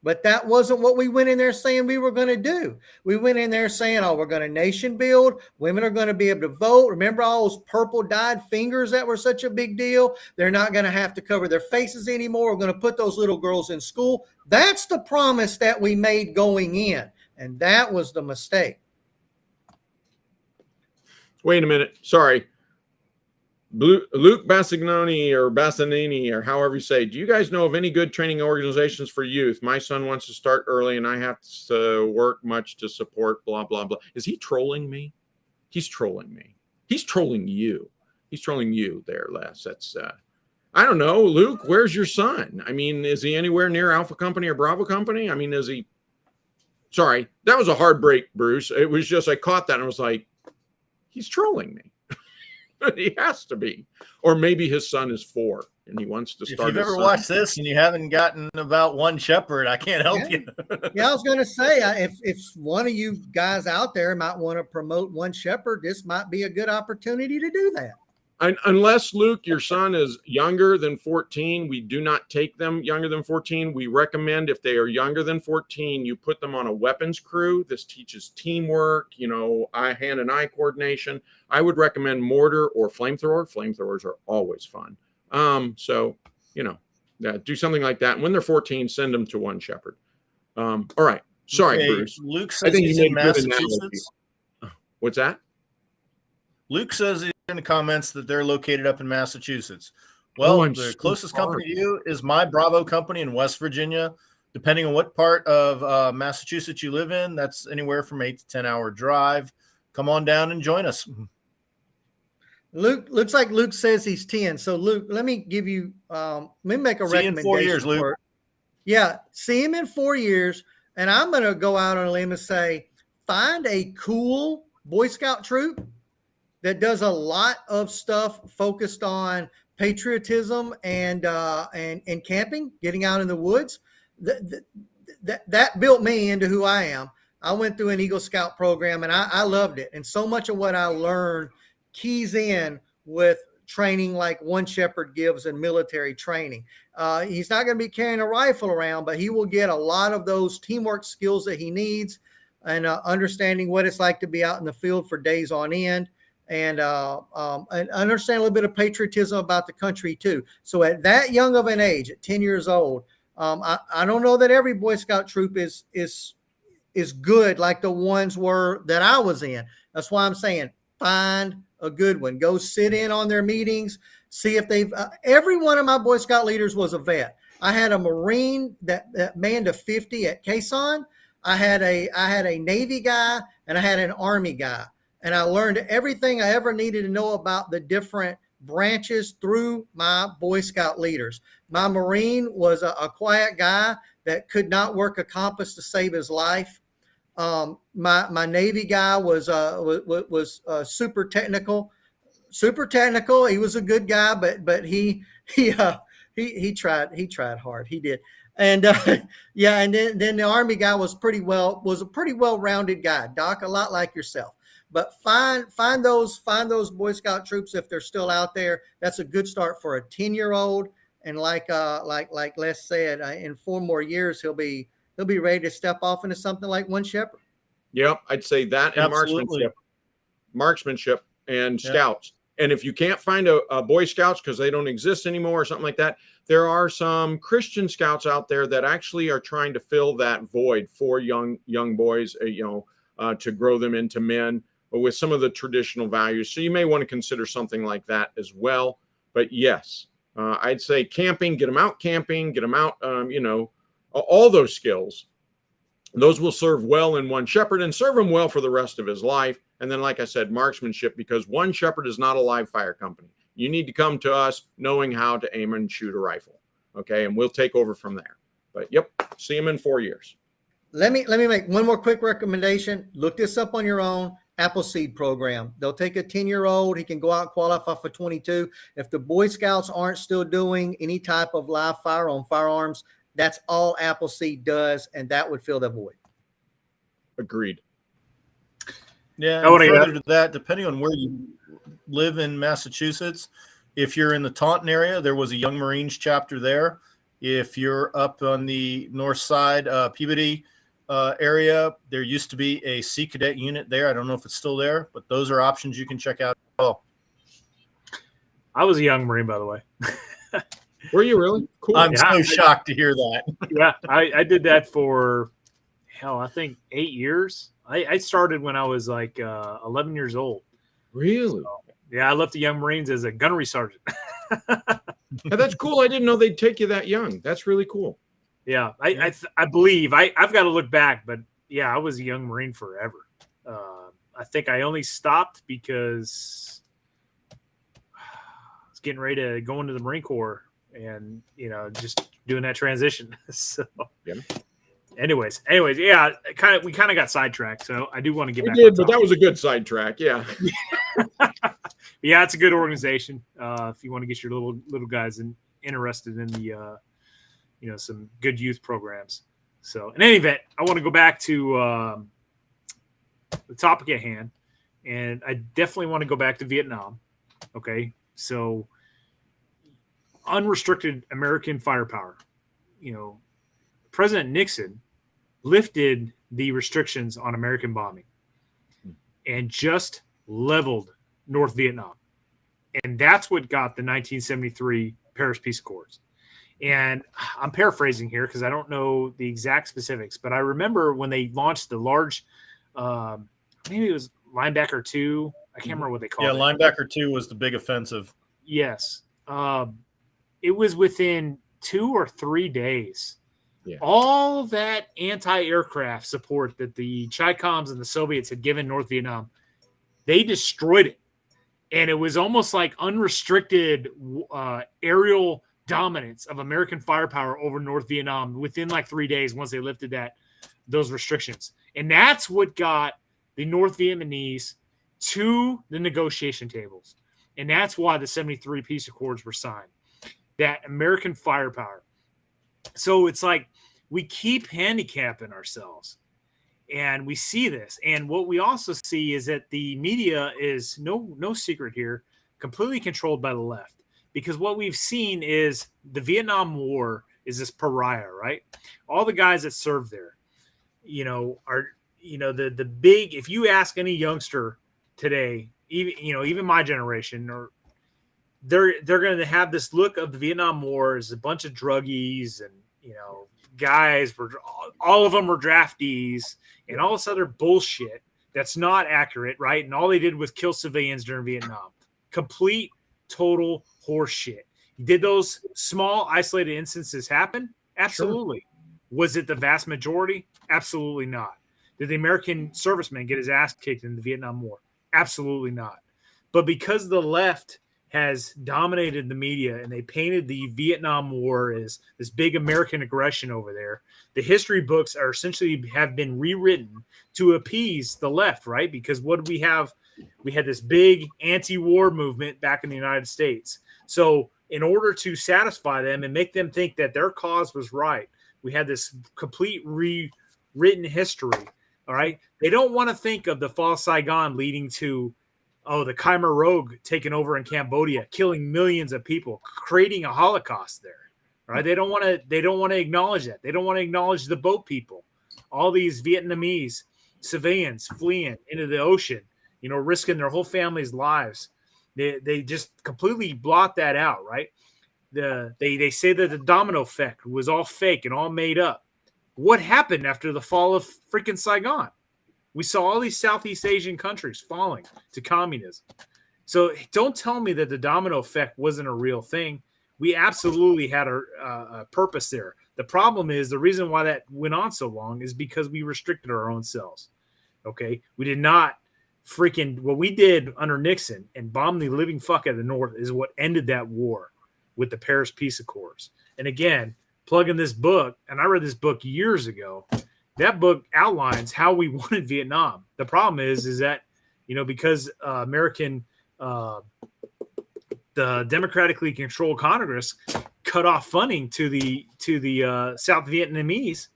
D: But that wasn't what we went in there saying we were going to do. We went in there saying, oh, we're going to nation build. Women are going to be able to vote. Remember all those purple dyed fingers that were such a big deal? They're not going to have to cover their faces anymore. We're going to put those little girls in school. That's the promise that we made going in. And that was the mistake.
C: Wait a minute. Sorry. Luke Bassignoni or Bassanini or however you say, do you guys know of any good training organizations for youth? My son wants to start early and I have to work much to support blah, blah, blah. Is he trolling me? He's trolling me. He's trolling you. He's trolling you there, Les. That's, I don't know. Luke, where's your son? I mean, is he anywhere near Alpha Company or Bravo Company? I mean, is he, sorry, that was a hard break, Bruce. It was just, I caught that and I was like, he's trolling me. He has to be. Or maybe his son is 4 and he wants to start.
B: If you've ever watched this and you haven't gotten about One Shepherd, I can't help you.
D: Yeah, I was going to say, if one of you guys out there might want to promote One Shepherd, this might be a good opportunity to do that.
C: Unless, Luke, your son is younger than 14, we do not take them younger than 14. We recommend if they are younger than 14, you put them on a weapons crew. This teaches teamwork, hand and eye coordination. I would recommend mortar or flamethrower. Flamethrowers are always fun. Do something like that. And when they're 14, send them to One Shepherd. All right. Sorry, okay, Bruce.
B: Luke says he's in Massachusetts.
C: What's that?
B: Luke says in the comments that they're located up in Massachusetts. Well, the closest company to you is my Bravo company in West Virginia. Depending on what part of Massachusetts you live in, that's anywhere from 8 to 10 hour drive. Come on down and join us.
D: Luke, looks like Luke says he's 10. So Luke, let me give you, let me make a recommendation.
B: See you in 4 years, Luke.
D: Yeah, see him in 4 years. And I'm going to go out on a limb and say, find a cool Boy Scout troop that does a lot of stuff focused on patriotism and camping, getting out in the woods. That built me into who I am. I went through an Eagle Scout program and I loved it. And so much of what I learned keys in with training like One Shepherd gives in military training. He's not going to be carrying a rifle around, but he will get a lot of those teamwork skills that he needs and understanding what it's like to be out in the field for days on end. And understand a little bit of patriotism about the country too. So at that young of an age, at 10 years old, I don't know that every Boy Scout troop is good like the ones were that I was in. That's why I'm saying find a good one. Go sit in on their meetings. See if they've. Every one of my Boy Scout leaders was a vet. I had a Marine that manned a 50 at Quezon. I had a Navy guy and I had an Army guy. And I learned everything I ever needed to know about the different branches through my Boy Scout leaders. My Marine was a quiet guy that could not work a compass to save his life. My Navy guy was super technical. He was a good guy, but he tried hard. He did. And and then the Army guy was a pretty well-rounded guy. Doc, a lot like yourself. But find those Boy Scout troops if they're still out there. That's a good start for a 10-year-old. And like Les said, in 4 more years he'll be ready to step off into something like One Shepherd.
C: Yep, I'd say that and marksmanship and scouts. And if you can't find a Boy Scouts because they don't exist anymore or something like that, there are some Christian Scouts out there that actually are trying to fill that void for young boys, to grow them into men with some of the traditional values. So you may want to consider something like that as well. But yes, I'd say camping, get them out camping, get them out, all those skills. Those will serve well in One Shepherd and serve him well for the rest of his life. And then, like I said, marksmanship, because One Shepherd is not a live fire company. You need to come to us knowing how to aim and shoot a rifle. Okay. And we'll take over from there. But yep, see him in 4 years.
D: Let me make one more quick recommendation. Look this up on your own. Appleseed program. They'll take a 10-year-old. He can go out and qualify for 22. If the Boy Scouts aren't still doing any type of live fire on firearms, that's all Appleseed does, and that would fill the void.
C: Agreed.
B: Yeah, and further to that, depending on where you live in Massachusetts, if you're in the Taunton area, there was a Young Marines chapter there. If you're up on the north side, Peabody area, there used to be a Sea Cadet unit there. I don't know if it's still there, but those are options you can check out. Oh,
A: I was a Young Marine, by the way.
C: Were you really? Cool.
B: I'm so shocked to hear that.
A: Yeah, I did that for, I think 8 years. I started when I was like 11 years old.
C: Really?
A: So, Yeah, I left the Young Marines as a gunnery sergeant.
C: Yeah, that's cool. I didn't know they'd take you that young. That's really cool.
A: Yeah, I believe I've got to look back, but yeah, I was a Young Marine forever. I think I only stopped because I was getting ready to go into the Marine Corps, and just doing that transition. So,
C: Yeah.
A: anyways, yeah, we kind of got sidetracked. So I do want to get
C: We
A: back.
C: did, but that was a good sidetrack. Yeah.
A: Yeah, it's a good organization. If you want to get your little guys interested in the some good youth programs. So in any event, I want to go back to the topic at hand, and I definitely want to go back to Vietnam. Okay, so unrestricted American firepower. President Nixon lifted the restrictions on American bombing and just leveled North Vietnam. And that's what got the 1973 Paris Peace Accords. And I'm paraphrasing here because I don't know the exact specifics, but I remember when they launched the large, maybe it was Linebacker 2. I can't remember what they called it.
B: Yeah, Linebacker 2 was the big offensive.
A: Yes. It was within 2 or 3 days.
C: Yeah.
A: All that anti-aircraft support that the Chi-Coms and the Soviets had given North Vietnam, they destroyed it. And it was almost like unrestricted aerial dominance of American firepower over North Vietnam within like 3 days once they lifted those restrictions. And that's what got the North Vietnamese to the negotiation tables. And that's why the 73 peace accords were signed. That American firepower. So it's like we keep handicapping ourselves. And we see this. And what we also see is that the media is no secret here, completely controlled by the left. Because what we've seen is the Vietnam War is this pariah, right? All the guys that served there, are the big. If you ask any youngster today, even my generation, or they're going to have this look of the Vietnam War as a bunch of druggies and guys were all of them were draftees and all this other bullshit that's not accurate, right? And all they did was kill civilians during Vietnam. Complete, total horse shit. Did those small isolated instances happen? Absolutely. Sure. Was it the vast majority? Absolutely not. Did the American serviceman get his ass kicked in the Vietnam War? Absolutely not. But because the left has dominated the media and they painted the Vietnam War as this big American aggression over there, the history books are essentially have been rewritten to appease the left, right? Because what did we have? We had this big anti-war movement back in the United States. So in order to satisfy them and make them think that their cause was right, we had this complete rewritten history, all right? They don't want to think of the fall of Saigon leading to the Khmer Rouge taking over in Cambodia, killing millions of people, creating a Holocaust there, right? They don't want to acknowledge that. They don't want to acknowledge the boat people, all these Vietnamese civilians fleeing into the ocean, risking their whole family's lives. They just completely blot that out, right? They say that the domino effect was all fake and all made up. What happened after the fall of freaking Saigon? We saw all these Southeast Asian countries falling to communism. So don't tell me that the domino effect wasn't a real thing. We absolutely had a purpose there. The problem is the reason why that went on so long is because we restricted our own selves. Okay? We did not what we did under Nixon and bomb the living fuck out of the North is what ended that war with the Paris Peace Accords. And again, plug in this book, and I read this book years ago. That book outlines how we wanted Vietnam. The problem is that, because American, the democratically controlled Congress cut off funding to the South Vietnamese,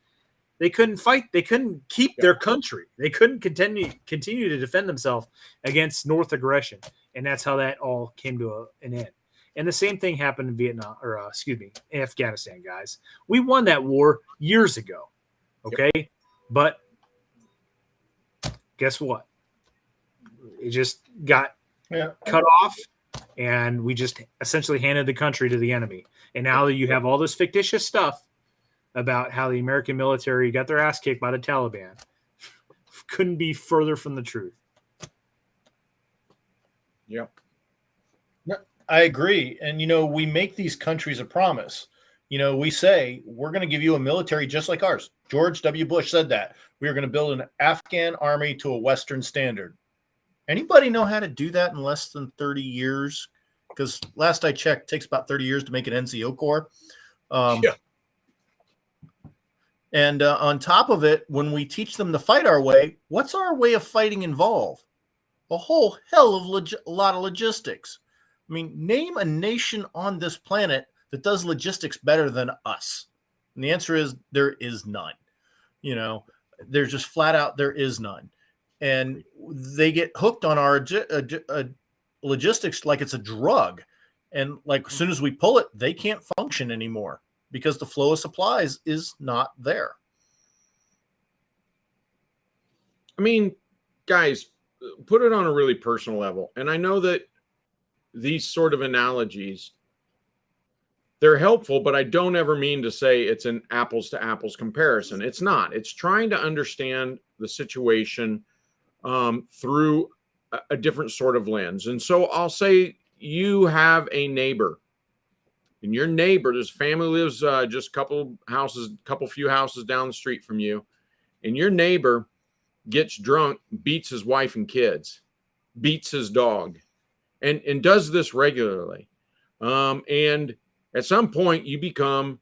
A: they couldn't fight. They couldn't keep their country. They couldn't continue to defend themselves against North aggression. And that's how that all came to an end. And the same thing happened in Vietnam, in Afghanistan, guys. We won that war years ago. Okay. Yep. But guess what? It just got cut off, and we just essentially handed the country to the enemy. And now that you have all this fictitious stuff about how the American military got their ass kicked by the Taliban, couldn't be further from the truth.
C: Yep.
B: I agree. And, we make these countries a promise. We say, we're going to give you a military just like ours. George W. Bush said that. We are going to build an Afghan army to a Western standard. Anybody know how to do that in less than 30 years? Because last I checked, it takes about 30 years to make an NCO corps.
C: Yeah.
B: And on top of it, when we teach them to fight our way, what's our way of fighting involve? A whole hell of a lot of logistics. I mean, name a nation on this planet that does logistics better than us. And the answer is there is none. There's just flat out, there is none. And they get hooked on our logistics like it's a drug. And like as soon as we pull it, they can't function anymore because the flow of supplies is not there.
C: I mean, guys, put it on a really personal level. And I know that these sort of analogies, they're helpful, but I don't ever mean to say it's an apples to apples comparison. It's not. It's trying to understand the situation through a different sort of lens. And so I'll say you have a neighbor, and your neighbor, this family lives just a few houses down the street from you, and your neighbor gets drunk, beats his wife and kids, beats his dog, and does this regularly. And at some point you become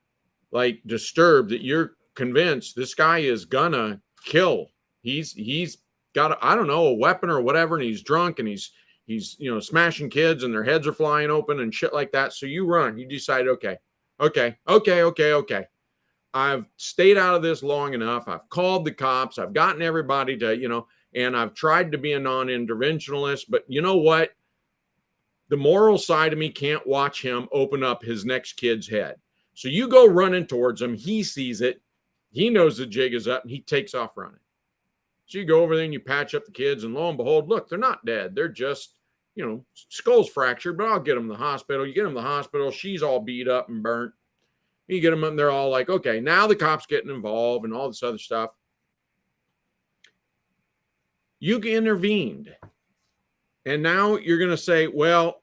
C: like disturbed that you're convinced this guy is gonna kill. He's got I don't know, a weapon or whatever, and he's drunk and he's smashing kids and their heads are flying open and shit like that. So you run. You decide, okay. I've stayed out of this long enough. I've called the cops. I've gotten everybody to, and I've tried to be a non-interventionalist, but you know what? The moral side of me can't watch him open up his next kid's head. So you go running towards him. He sees it. He knows the jig is up and he takes off running. So you go over there and you patch up the kids and lo and behold, look, they're not dead. They're just, skull's fractured, but I'll get them to the hospital. You get them to the hospital. She's all beat up and burnt. You get them up and they're all like, okay, now the cops getting involved and all this other stuff. You intervened. And now you're going to say, well,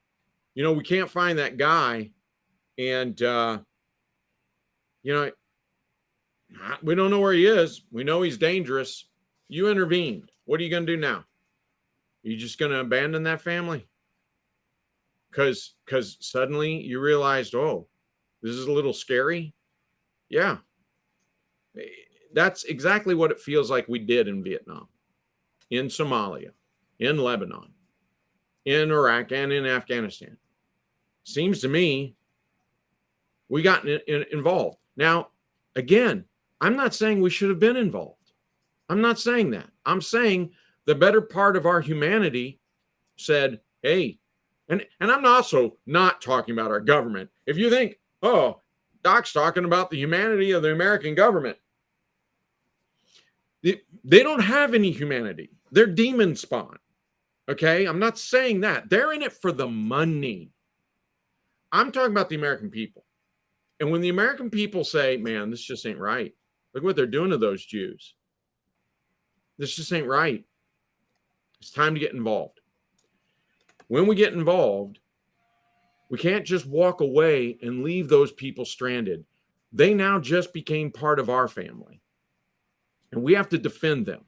C: we can't find that guy. And, we don't know where he is. We know he's dangerous. You intervened. What are you going to do now? Are you just going to abandon that family? Because suddenly you realized, oh, this is a little scary. Yeah. That's exactly what it feels like we did in Vietnam, in Somalia, in Lebanon, in Iraq, and in Afghanistan. Seems to me we got involved. Now, again, I'm not saying we should have been involved. I'm not saying that. I'm saying the better part of our humanity said, hey, and I'm also not talking about our government. If you think, oh, Doc's talking about the humanity of the American government, they don't have any humanity. They're demon spawn. Okay, I'm not saying that. They're in it for the money. I'm talking about the American people. And when the American people say, man, this just ain't right. Look what they're doing to those Jews. This just ain't right. It's time to get involved. When we get involved, we can't just walk away and leave those people stranded. They now just became part of our family. And we have to defend them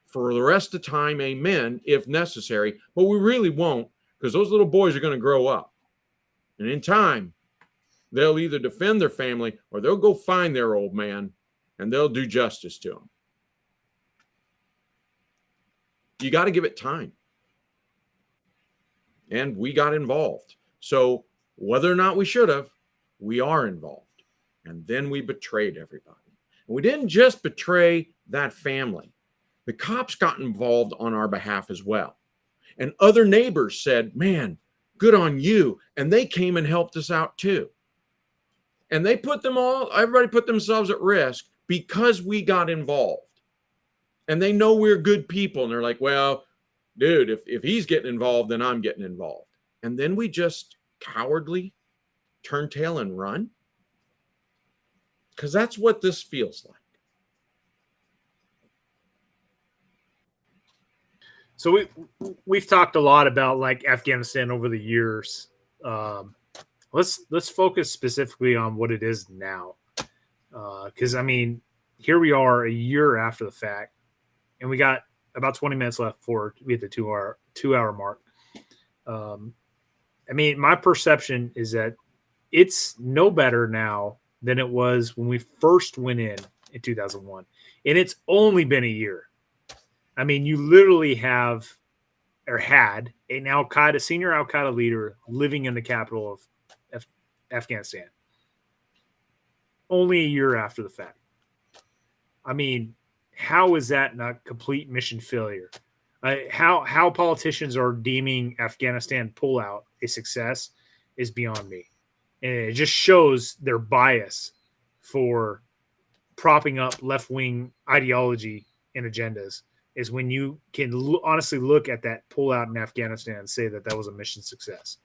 C: for the rest of the time, amen, if necessary. But we really won't, because those little boys are going to grow up. And in time, they'll either defend their family or they'll go find their old man and they'll do justice to him. You got to give it time. And we got involved. So whether or not we should have, we are involved. And then we betrayed everybody. And we didn't just betray that family. The cops got involved on our behalf as well. And other neighbors said, man, good on you. And they came and helped us out too. And they everybody put themselves at risk because we got involved. And they know we're good people. And they're like, well, dude, if he's getting involved, then I'm getting involved. And then we just cowardly turn tail and run. Because that's what this feels like.
A: So we've talked a lot about like Afghanistan over the years. Let's focus specifically on what it is now, because I mean, here we are a year after the fact, and we got about 20 minutes left before we hit the two hour mark. I mean, my perception is that it's no better now than it was when we first went in 2001, and it's only been a year. I mean, you literally have or had an senior Al Qaeda leader living in the capital of Afghanistan. Only a year after the fact. I mean, how is that not complete mission failure? How politicians are deeming Afghanistan pullout a success is beyond me. And it just shows their bias for propping up left-wing ideology and agendas is when you can honestly look at that pullout in Afghanistan and say that was a mission success.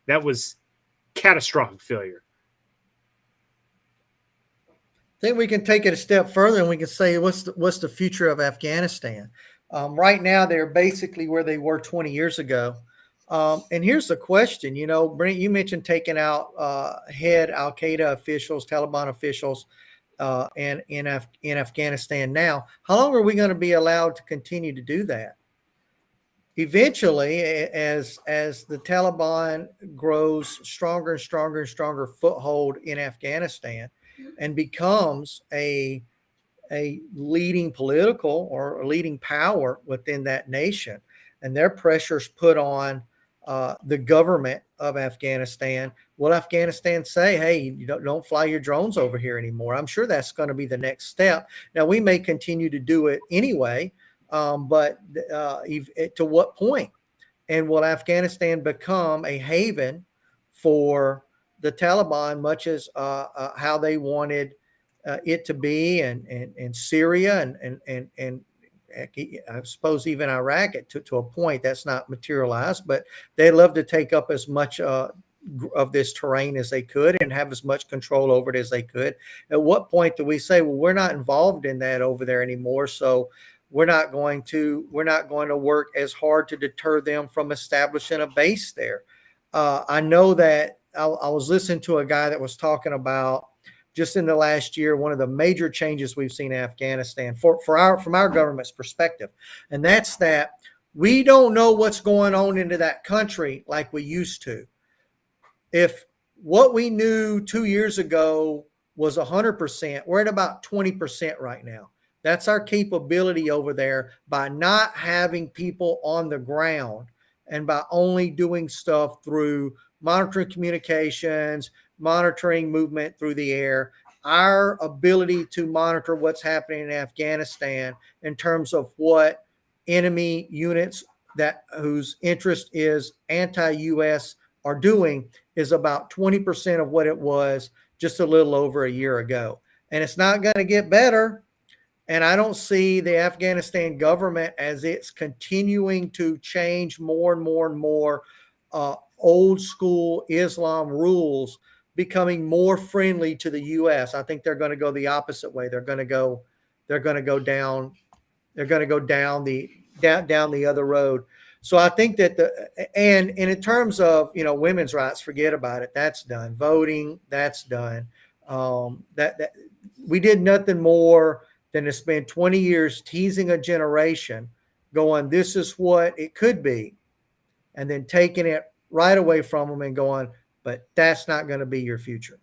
A: That was catastrophic failure.
D: I think we can take it a step further and we can say, what's the future of Afghanistan? Right now, they're basically where they were 20 years ago. And here's the question, Brent, you mentioned taking out head Al-Qaeda officials, Taliban officials, and in Afghanistan now. How long are we going to be allowed to continue to do that? Eventually, as the Taliban grows stronger and stronger and stronger foothold in Afghanistan and becomes a leading political or a leading power within that nation, and their pressures put on the government of Afghanistan, will Afghanistan say, hey, you don't fly your drones over here anymore? I'm sure that's going to be the next step. Now, we may continue to do it anyway, but to what point? And will Afghanistan become a haven for the Taliban, much as how they wanted it to be in Syria and I suppose even Iraq to a point that's not materialized, but they love to take up as much of this terrain as they could and have as much control over it as they could. At what point do we say, well, we're not involved in that over there anymore, so we're not going to work as hard to deter them from establishing a base there? I know that I was listening to a guy that was talking about just in the last year, one of the major changes we've seen in Afghanistan from our government's perspective. And that's that we don't know what's going on into that country like we used to. If what we knew 2 years ago was 100%, we're at about 20% right now. That's our capability over there by not having people on the ground and by only doing stuff through monitoring communications, monitoring movement through the air. Our ability to monitor what's happening in Afghanistan in terms of what enemy units whose interest is anti-U.S. are doing is about 20% of what it was just a little over a year ago. And it's not going to get better. And I don't see the Afghanistan government, as it's continuing to change more and more and more old school Islam rules, becoming more friendly to the U.S. I think they're going to go the opposite way. They're going to go down the other road. So I think that and in terms of women's rights, forget about it. That's done. Voting, that's done. That we did nothing more than to spend 20 years teasing a generation, going, this is what it could be, and then taking it right away from them and going, but that's not going to be your future.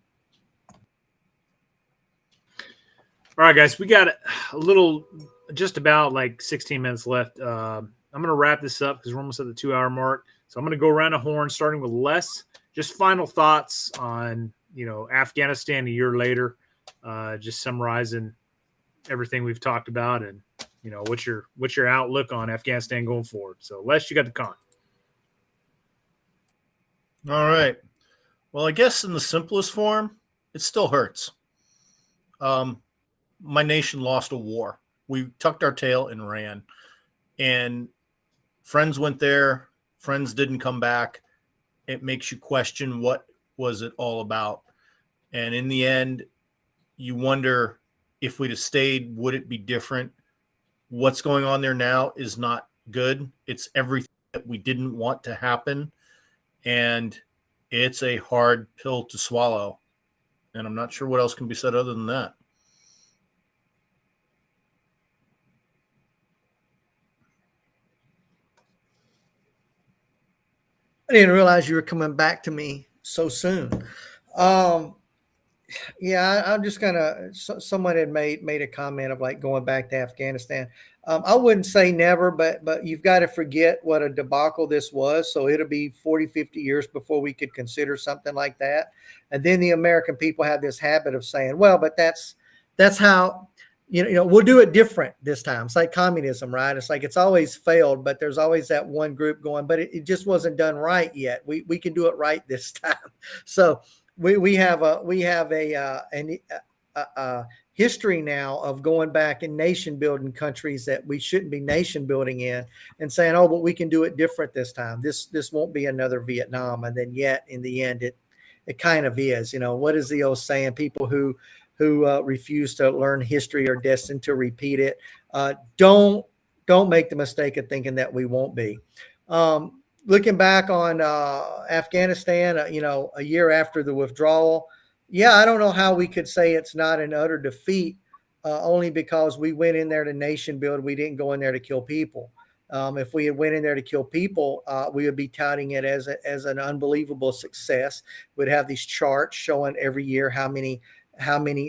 A: All right, guys, we got just about like 16 minutes left. I'm going to wrap this up because we're almost at the 2 hour mark. So I'm going to go around the horn, starting with Les. Just final thoughts on, Afghanistan a year later, just summarizing everything we've talked about and, what's your outlook on Afghanistan going forward. So Les, you got the con.
B: All right. Well, I guess in the simplest form, it still hurts. My nation lost a war. We tucked our tail and ran. And friends went there. Friends didn't come back. It makes you question, what was it all about? And in the end, you wonder, if we'd have stayed, would it be different? What's going on there now is not good. It's everything that we didn't want to happen. And It's a hard pill to swallow. And I'm not sure what else can be said other than that.
D: I didn't realize you were coming back to me so soon. Yeah, I'm just gonna. Someone had made a comment of like going back to Afghanistan. I wouldn't say never, but you've got to forget what a debacle this was. So it'll be 40, 50 years before we could consider something like that. And then the American people have this habit of saying, well, but that's how, we'll do it different this time. It's like communism, right? It's like it's always failed, but there's always that one group going, but it just wasn't done right yet. We can do it right this time. So we have a history now of going back and nation building countries that we shouldn't be nation building in, and saying, oh, but we can do it different this time. This won't be another Vietnam. And then yet in the end, it kind of is. What is the old saying? People who refuse to learn history are destined to repeat it. Don't make the mistake of thinking that we won't be. Looking back on Afghanistan, a year after the withdrawal, yeah, I don't know how we could say it's not an utter defeat, only because we went in there to nation build. We didn't go in there to kill people. If we had went in there to kill people, we would be touting it as an unbelievable success. We'd have these charts showing every year how many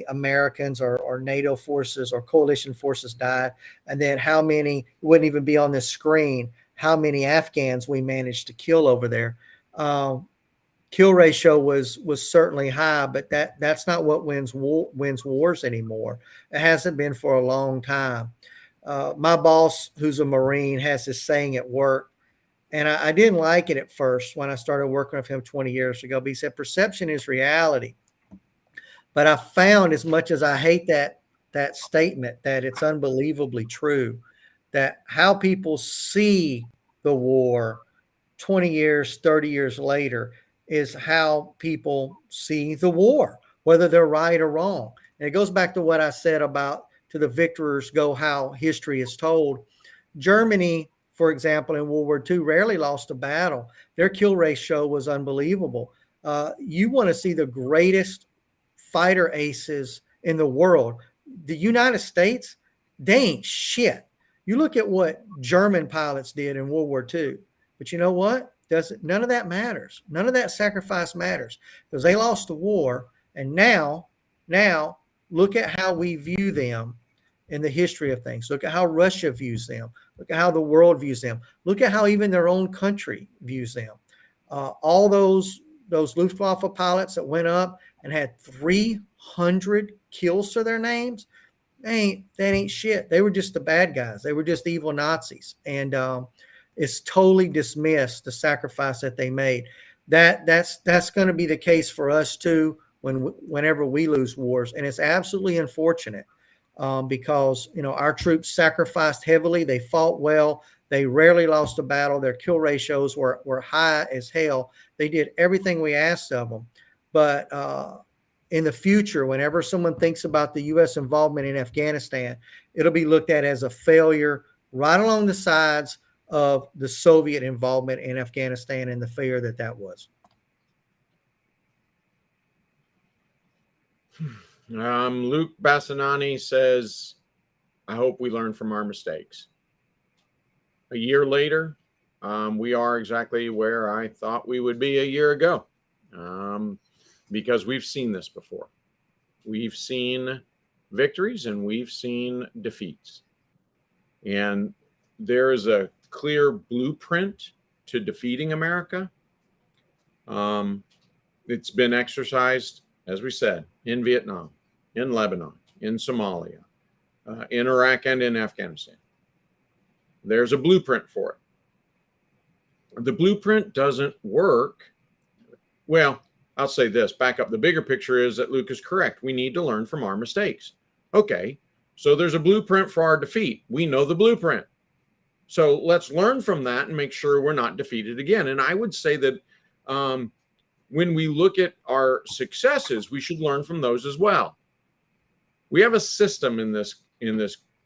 D: Americans or NATO forces or coalition forces died, and then how many wouldn't even be on this screen. How many Afghans we managed to kill over there. Kill ratio was certainly high, but that's not what wins wars anymore. It hasn't been for a long time. My boss, who's a Marine, has this saying at work, and I didn't like it at first when I started working with him 20 years ago, but he said, perception is reality. But I found, as much as I hate that statement, that it's unbelievably true, that how people see the war 20 years, 30 years later is how people see the war, whether they're right or wrong. And it goes back to what I said about to the victors go how history is told. Germany, for example, in World War II rarely lost a battle. Their kill ratio was unbelievable. You want to see the greatest fighter aces in the world. The United States, they ain't shit. You look at what German pilots did in World War II, but you know what? None of that matters. None of that sacrifice matters, because they lost the war. And now look at how we view them in the history of things. Look at how Russia views them. Look at how the world views them. Look at how even their own country views them. All those Luftwaffe pilots that went up and had 300 kills to their names, that ain't shit. They were just the bad guys. They were just evil Nazis. And it's totally dismissed the sacrifice that they made. That's going to be the case for us too whenever we lose wars. And it's absolutely unfortunate because our troops sacrificed heavily. They fought well. They rarely lost a battle. Their kill ratios were high as hell. They did everything we asked of them. But in the future, whenever someone thinks about the U.S. involvement in Afghanistan, it'll be looked at as a failure right along the sides of the Soviet involvement in Afghanistan and the failure that was.
C: Luke Bassanani says, I hope we learn from our mistakes. A year later, we are exactly where I thought we would be a year ago. Because we've seen this before. We've seen victories and we've seen defeats. And there is a clear blueprint to defeating America. It's been exercised, as we said, in Vietnam, in Lebanon, in Somalia, in Iraq, and in Afghanistan. There's a blueprint for it. The blueprint doesn't work. Well, I'll say this, back up. The bigger picture is that Luke is correct. We need to learn from our mistakes. Okay, so there's a blueprint for our defeat. We know the blueprint. So let's learn from that and make sure we're not defeated again. And I would say that when we look at our successes, we should learn from those as well. We have a system in this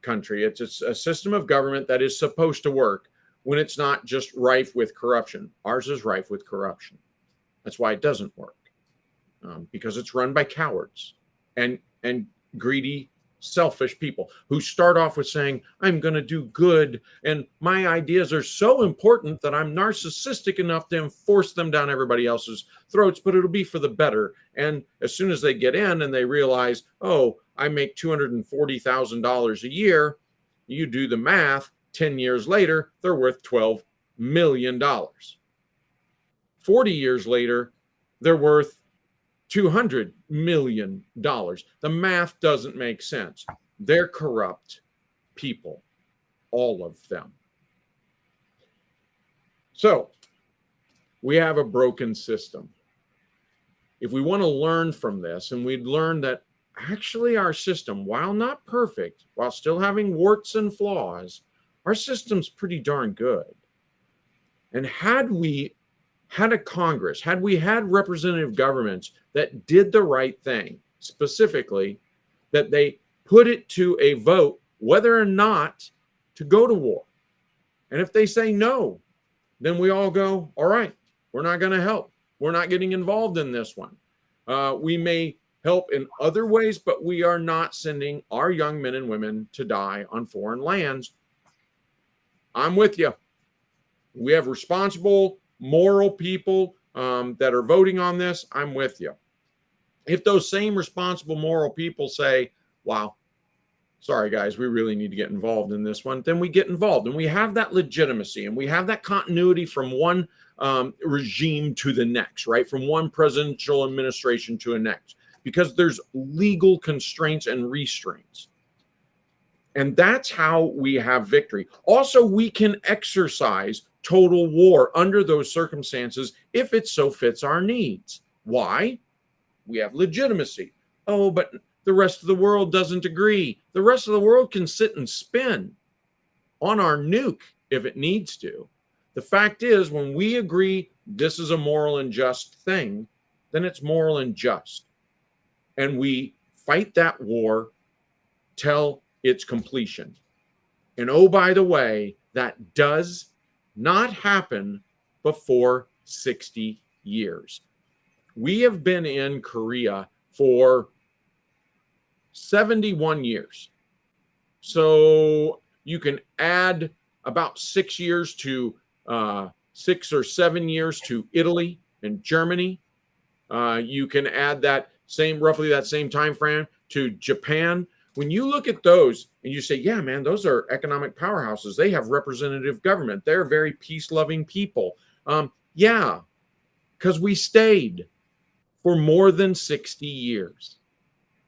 C: country. It's a system of government that is supposed to work when it's not just rife with corruption. Ours is rife with corruption. That's why it doesn't work, because it's run by cowards and greedy, selfish people who start off with saying, I'm going to do good, and my ideas are so important that I'm narcissistic enough to enforce them down everybody else's throats, but it'll be for the better. And as soon as they get in and they realize, oh, I make $240,000 a year, you do the math, 10 years later, they're worth $12 million. 40 years later, they're worth $200 million. The math doesn't make sense. They're corrupt people, all of them. So we have a broken system. If we want to learn from this, and we'd learn that actually our system, while not perfect, while still having warts and flaws, our system's pretty darn good. And had we had a Congress, had we had representative governments that did the right thing, specifically that they put it to a vote whether or not to go to war. And if they say no, then we all go, all right, we're not going to help. We're not getting involved in this one. We may help in other ways, but we are not sending our young men and women to die on foreign lands. I'm with you. We have responsible, moral people that are voting on this. I'm with you. If those same responsible, moral people say, wow, sorry, guys, we really need to get involved in this one, then we get involved. And we have that legitimacy and we have that continuity from one regime to the next, right? From one presidential administration to the next, because there's legal constraints and restraints. And that's how we have victory. Also, we can exercise total war under those circumstances if it so fits our needs. Why? We have legitimacy. Oh, but the rest of the world doesn't agree. The rest of the world can sit and spin on our nuke if it needs to. The fact is, when we agree this is a moral and just thing, then it's moral and just. And we fight that war till its completion. And oh, by the way, that does not happen before 60 years. We have been in Korea for 71 years. So you can add about 6 years to 6 or 7 years to Italy and Germany. You can add that roughly that same time frame to Japan. When you look at those and you say, yeah, man, those are economic powerhouses. They have representative government. They're very peace-loving people. Yeah, because we stayed for more than 60 years.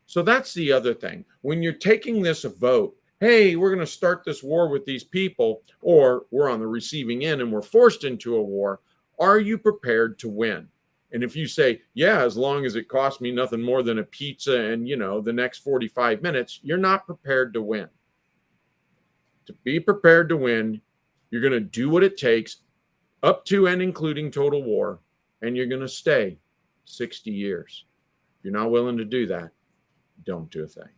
C: So that's the other thing. When you're taking this vote, hey, we're going to start this war with these people, or we're on the receiving end and we're forced into a war, are you prepared to win? And if you say, yeah, as long as it costs me nothing more than a pizza and, the next 45 minutes, you're not prepared to win. To be prepared to win, you're going to do what it takes up to and including total war, and you're going to stay 60 years. If you're not willing to do that, don't do a thing.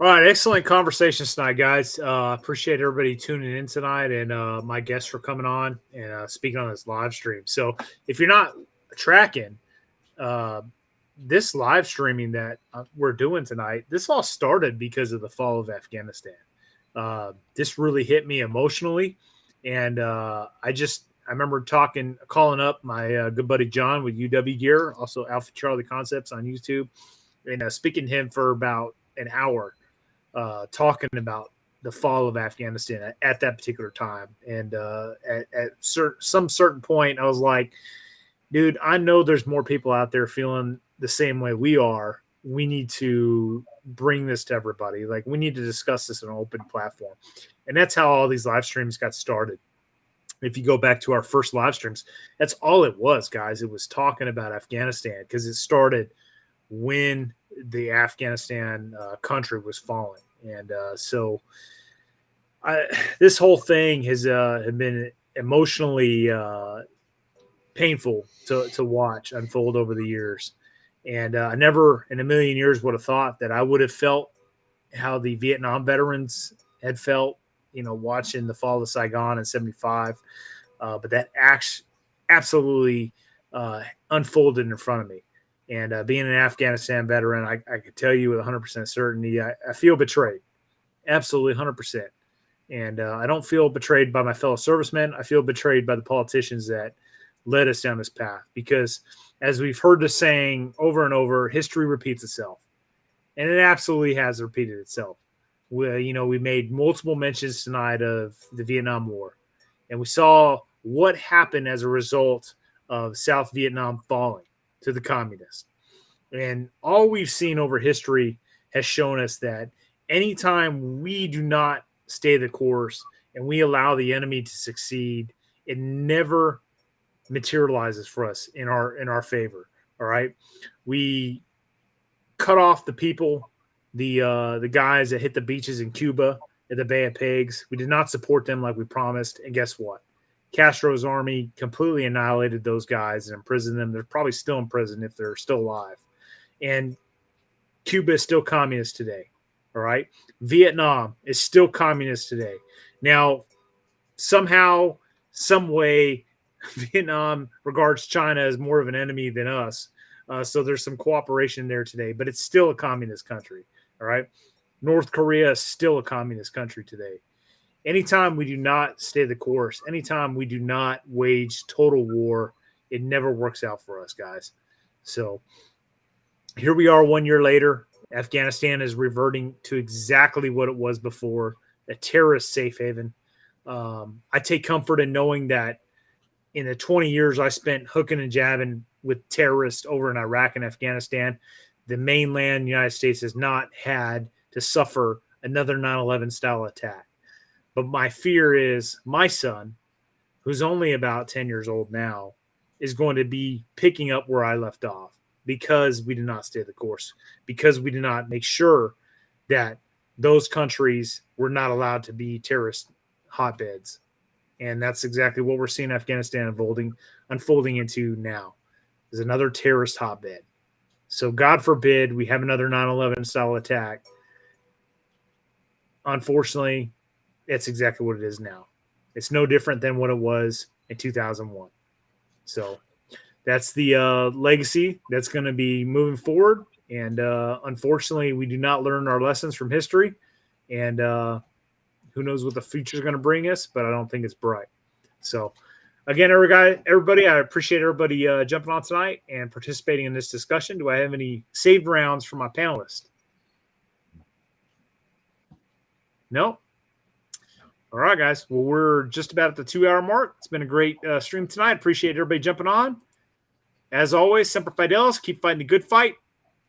A: All right, excellent conversations tonight, guys. Appreciate everybody tuning in tonight and my guests for coming on and speaking on this live stream. So if you're not tracking this live streaming that we're doing tonight, this all started because of the fall of Afghanistan. This really hit me emotionally. And I remember calling up my good buddy John with UW Gear, also Alpha Charlie Concepts on YouTube, and speaking to him for about an hour, talking about the fall of Afghanistan at that particular time. And at some certain point, I was like, dude, I know there's more people out there feeling the same way we are. We need to bring this to everybody. Like, we need to discuss this on an open platform. And that's how all these live streams got started. If you go back to our first live streams, that's all it was, guys. It was talking about Afghanistan because it started when the Afghanistan country was falling. And so this whole thing has been emotionally painful to watch unfold over the years. And I never in a million years would have thought that I would have felt how the Vietnam veterans had felt watching the fall of Saigon in 75. But that absolutely unfolded in front of me. And being an Afghanistan veteran, I could tell you with 100% certainty, I feel betrayed. Absolutely 100%. And I don't feel betrayed by my fellow servicemen. I feel betrayed by the politicians that led us down this path. Because as we've heard the saying over and over, history repeats itself. And it absolutely has repeated itself. We made multiple mentions tonight of the Vietnam War. And we saw what happened as a result of South Vietnam falling to the communists. And all we've seen over history has shown us that anytime we do not stay the course and we allow the enemy to succeed, it never materializes for us in our favor. All right. We cut off the people, the guys that hit the beaches in Cuba at the Bay of Pigs. We did not support them like we promised. And guess what? Castro's army completely annihilated those guys and imprisoned them. They're probably still in prison if they're still alive. And Cuba is still communist today. All right. Vietnam is still communist today. Now, somehow, some way, Vietnam regards China as more of an enemy than us. So there's some cooperation there today, but it's still a communist country. All right. North Korea is still a communist country today. Anytime we do not stay the course, anytime we do not wage total war, it never works out for us, guys. So here we are 1 year later. Afghanistan is reverting to exactly what it was before, a terrorist safe haven. I take comfort in knowing that in the 20 years I spent hooking and jabbing with terrorists over in Iraq and Afghanistan, the mainland United States has not had to suffer another 9/11 style attack. But my fear is my son, who's only about 10 years old now, is going to be picking up where I left off because we did not stay the course, because we did not make sure that those countries were not allowed to be terrorist hotbeds. And that's exactly what we're seeing Afghanistan unfolding into now, is another terrorist hotbed. So God forbid we have another 9/11 style attack. Unfortunately, that's exactly what it is now. It's no different than what it was in 2001. So that's the legacy that's going to be moving forward. And unfortunately, we do not learn our lessons from history. And who knows what the future is going to bring us, but I don't think it's bright. So again, everybody, I appreciate everybody jumping on tonight and participating in this discussion. Do I have any saved rounds for my panelists? No? All right, guys. Well, we're just about at the 2 hour mark. It's been a great stream tonight. Appreciate everybody jumping on. As always, Semper Fidelis, keep fighting the good fight,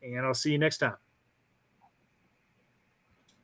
A: and I'll see you next time.